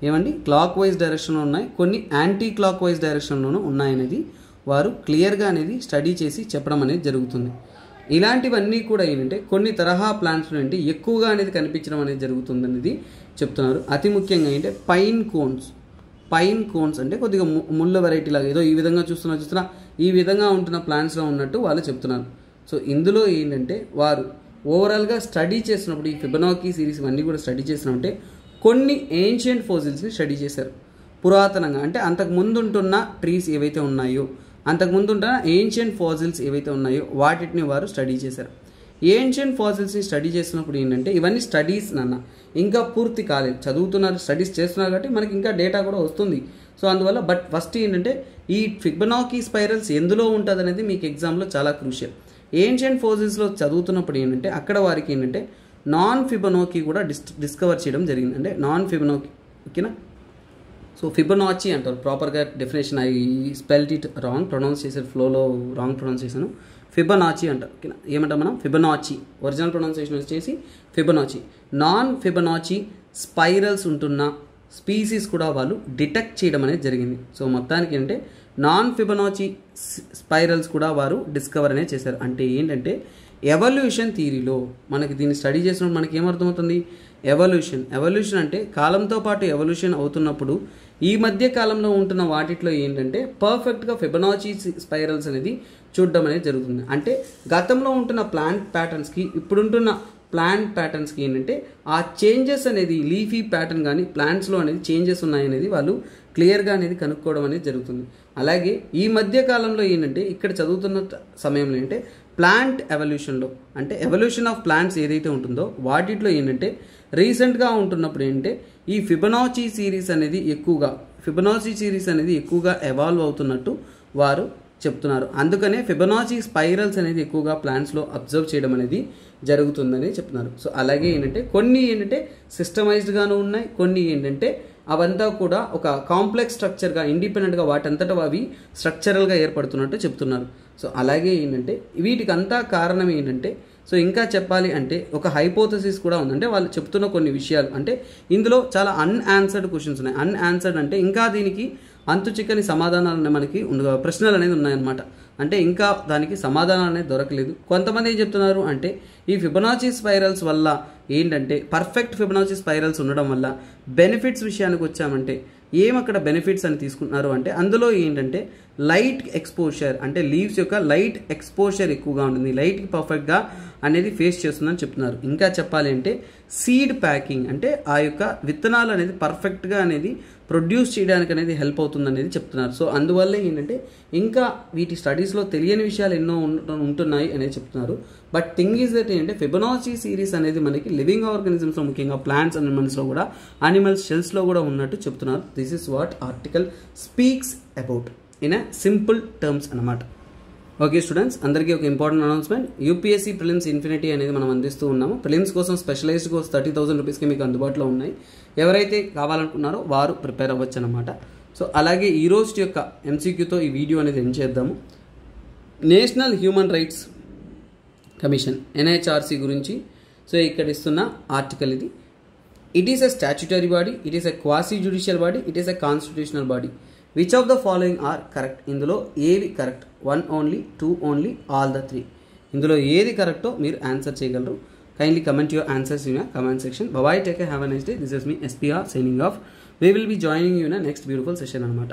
ఏమండి క్లాక్ వైజ్ డైరెక్షన్లో ఉన్నాయి, కొన్ని యాంటీ క్లాక్ వైజ్ డైరెక్షన్లోనూ ఉన్నాయనేది వారు క్లియర్గా అనేది స్టడీ చేసి చెప్పడం అనేది జరుగుతుంది. ఇలాంటివన్నీ కూడా ఏంటంటే కొన్ని తరహా ప్లాంట్స్ అంటే ఎక్కువగా అనేది కనిపించడం అనేది జరుగుతుంది అనేది చెప్తున్నారు. అతి ముఖ్యంగా ఏంటంటే పైన్ కోన్స్ అంటే కొద్దిగా ముళ్ళ వెరైటీ లాగా ఏదో ఈ విధంగా చూస్తున్నా ఈ విధంగా ఉంటున్న ప్లాంట్స్లో ఉన్నట్టు వాళ్ళు చెప్తున్నారు. సో ఇందులో ఏంటంటే వారు ఓవరాల్గా స్టడీ చేసినప్పుడు ఈ ఫిబొనాకీ సిరీస్ ఇవన్నీ కూడా స్టడీ చేసినట్టే కొన్ని ఏన్షియంట్ ఫోసిల్స్ని స్టడీ చేశారు. పురాతనంగా అంటే అంతకుముందు ఉంటున్న ట్రీస్ ఏవైతే ఉన్నాయో, అంతకుముందు ఉంటున్న ఏన్షియంట్ ఫాసిల్స్ ఏవైతే ఉన్నాయో వాటిని వారు స్టడీ చేశారు. ఏన్షియంట్ ఫాసిల్స్ని స్టడీ చేస్తున్నప్పుడు ఏంటంటే ఇవన్నీ స్టడీస్ నాన్న, ఇంకా పూర్తి కాలేదు, చదువుతున్నారు, స్టడీస్ చేస్తున్నారు కాబట్టి మనకి ఇంకా డేటా కూడా వస్తుంది. సో అందువల్ల బట్ ఫస్ట్ ఏంటంటే ఈ ఫిబొనాకీ స్పైరల్స్ ఎందులో ఉంటుంది అనేది మీకు ఎగ్జామ్లో చాలా క్రూషియల్. ఏన్షియంట్ ఫాసిల్స్లో చదువుతున్నప్పుడు ఏంటంటే అక్కడ వారికి ఏంటంటే నాన్ ఫిబొనాకీ కూడా డిస్కవర్ చేయడం జరిగింది. అంటే నాన్ ఫిబొనాకీ, ఓకేనా. సో ఫిబొనాచి అంటారు ప్రాపర్గా definition. I spelt it wrong, pronounce చేసే ఫ్లోలో రాంగ్ ప్రొనౌన్స్ చేశాను. ఫిబొనాచి అంటారు, ఓకేనా. ఏమంటాం మనం? ఫిబొనాచి. ఒరిజినల్ ప్రొనౌన్సియేషన్ వచ్చేసి ఫిబొనాచి. నాన్ ఫిబొనాచి స్పైరల్స్ ఉంటున్న స్పీసీస్ కూడా వాళ్ళు డిటెక్ట్ చేయడం అనేది జరిగింది. సో మొత్తానికి ఏంటంటే నాన్ ఫిబొనాచి స్పైరల్స్ కూడా వారు డిస్కవర్ అనేది చేశారు. అంటే ఏంటంటే ఎవల్యూషన్ థియరీలో మనకి దీన్ని స్టడీ చేసినప్పుడు మనకి ఏమర్థమవుతుంది? ఎవల్యూషన్ అంటే కాలంతో పాటు ఎవల్యూషన్ అవుతున్నప్పుడు ఈ మధ్య కాలంలో ఉంటున్న వాటిలో ఏంటంటే పర్ఫెక్ట్గా ఫిబొనాచి స్పైరల్స్ అనేది చూడడం అనేది జరుగుతుంది. అంటే గతంలో ఉంటున్న ప్లాంట్ ప్యాటర్న్స్కి ఇప్పుడుంటున్న ప్లాంట్ ప్యాటర్న్స్కి ఏంటంటే ఆ చేంజెస్ అనేది లీఫీ ప్యాటర్న్ కానీ ప్లాంట్స్లో అనేది చేంజెస్ ఉన్నాయనేది వాళ్ళు క్లియర్గా అనేది కనుక్కోవడం అనేది జరుగుతుంది. అలాగే ఈ మధ్య కాలంలో ఏంటంటే ఇక్కడ చదువుతున్న సమయంలో ఏంటంటే ప్లాంట్ ఎవల్యూషన్లో, అంటే ఎవల్యూషన్ ఆఫ్ ప్లాంట్స్ ఏదైతే ఉంటుందో వాటిలో ఏంటంటే రీసెంట్గా ఉంటున్నప్పుడు ఏంటంటే ఈ ఫిబొనాచి సిరీస్ అనేది ఎక్కువగా ఎవాల్వ్ అవుతున్నట్టు వారు చెప్తున్నారు. అందుకనే ఫిబొనాచి స్పైరల్స్ అనేది ఎక్కువగా ప్లాంట్స్లో అబ్జర్వ్ చేయడం అనేది జరుగుతుందని చెప్తున్నారు. సో అలాగే ఏంటంటే కొన్ని ఏంటంటే సిస్టమైజ్డ్గాను ఉన్నాయి, కొన్ని ఏంటంటే అవంతా కూడా ఒక కాంప్లెక్స్ స్ట్రక్చర్గా ఇండిపెండెంట్గా వాటంతటా అవి స్ట్రక్చరల్గా ఏర్పడుతున్నట్టు చెప్తున్నారు. సో అలాగే ఏంటంటే వీటికి అంతా కారణం ఏంటంటే, సో ఇంకా చెప్పాలి అంటే ఒక హైపోథసిస్ కూడా ఉంది. అంటే వాళ్ళు చెప్తున్న కొన్ని విషయాలు, అంటే ఇందులో చాలా అన్ఆన్సర్డ్ క్వశ్చన్స్ ఉన్నాయి. అన్ఆన్సర్డ్ అంటే ఇంకా దీనికి అంతు చిక్కని సమాధానాలు మనకి ప్రశ్నలు అనేది ఉన్నాయన్నమాట. అంటే ఇంకా దానికి సమాధానం అనేది దొరకలేదు. కొంతమంది ఏం చెప్తున్నారు అంటే ఈ ఫిబొనాచి స్పైరల్స్ వల్ల ఏంటంటే పర్ఫెక్ట్ ఫిబొనాచి స్పైరల్స్ ఉండడం వల్ల బెనిఫిట్స్ విషయానికి వచ్చామంటే ఏమక్కడ బెనిఫిట్స్ అని తీసుకుంటున్నారు అంటే అందులో ఏంటంటే లైట్ ఎక్స్పోజర్, అంటే లీవ్స్ యొక్క లైట్ ఎక్స్పోజర్ ఎక్కువగా ఉంటుంది, లైట్కి పర్ఫెక్ట్గా అనేది ఫేస్ చేస్తుందని చెప్తున్నారు. ఇంకా చెప్పాలి అంటే సీడ్ ప్యాకింగ్, అంటే ఆ యొక్క విత్తనాలు అనేది పర్ఫెక్ట్గా అనేది ప్రొడ్యూస్ చేయడానికి అనేది హెల్ప్ అవుతుంది అనేది చెప్తున్నారు. సో అందువల్ల ఏంటంటే ఇంకా వీటి స్టడీస్లో తెలియని విషయాలు ఎన్నో ఉంటున్నాయి అనేది చెప్తున్నారు. బట్ థింగ్ ఈజ్ దట్ ఏంటంటే ఫిబొనాచి సిరీస్ అనేది మనకి లివింగ్ ఆర్గానిజమ్స్లో, ముఖ్యంగా ప్లాంట్స్ అనిమల్స్లో కూడా, అనిమల్స్ షెల్స్లో కూడా ఉన్నట్టు చెప్తున్నారు. This is what article speaks about in a simple terms అన్నమాట. ఓకే స్టూడెంట్స్, అందరికీ ఒక important announcement. UPSC prelims infinity అనేది మనం అందిస్తూ ఉన్నాము. ప్రిలిమ్స్ కోసం స్పెషలైజ్డ్ కోర్స్ 30,000 రూపీస్కి మీకు అందుబాటులో ఉన్నాయి. ఎవరైతే కావాలనుకున్నారో వారు ప్రిపేర్ అవ్వచ్చు అనమాట. సో అలాగే ఈ రోజు యొక్క ఎంసీక్యూతో ఈ వీడియో అనేది ఎండ్ చేద్దాము. National human rights commission NHRC గురించి సో ఇక్కడ ఇస్తున్న ఆర్టికల్ ఇది. It is a statutory body, it is a quasi judicial body, it is a constitutional body. Which of the following are correct? ఇందులో ఏవి correct? 1 only, 2 only, all the 3. ఇందులో ఏది కరెక్టో మీరు ఆన్సర్ చేయగలరు. Kindly comment your answers in the comment section. Bye bye, take care, have a nice day. This is me SPR signing off. We will be joining you in a next beautiful session anamata.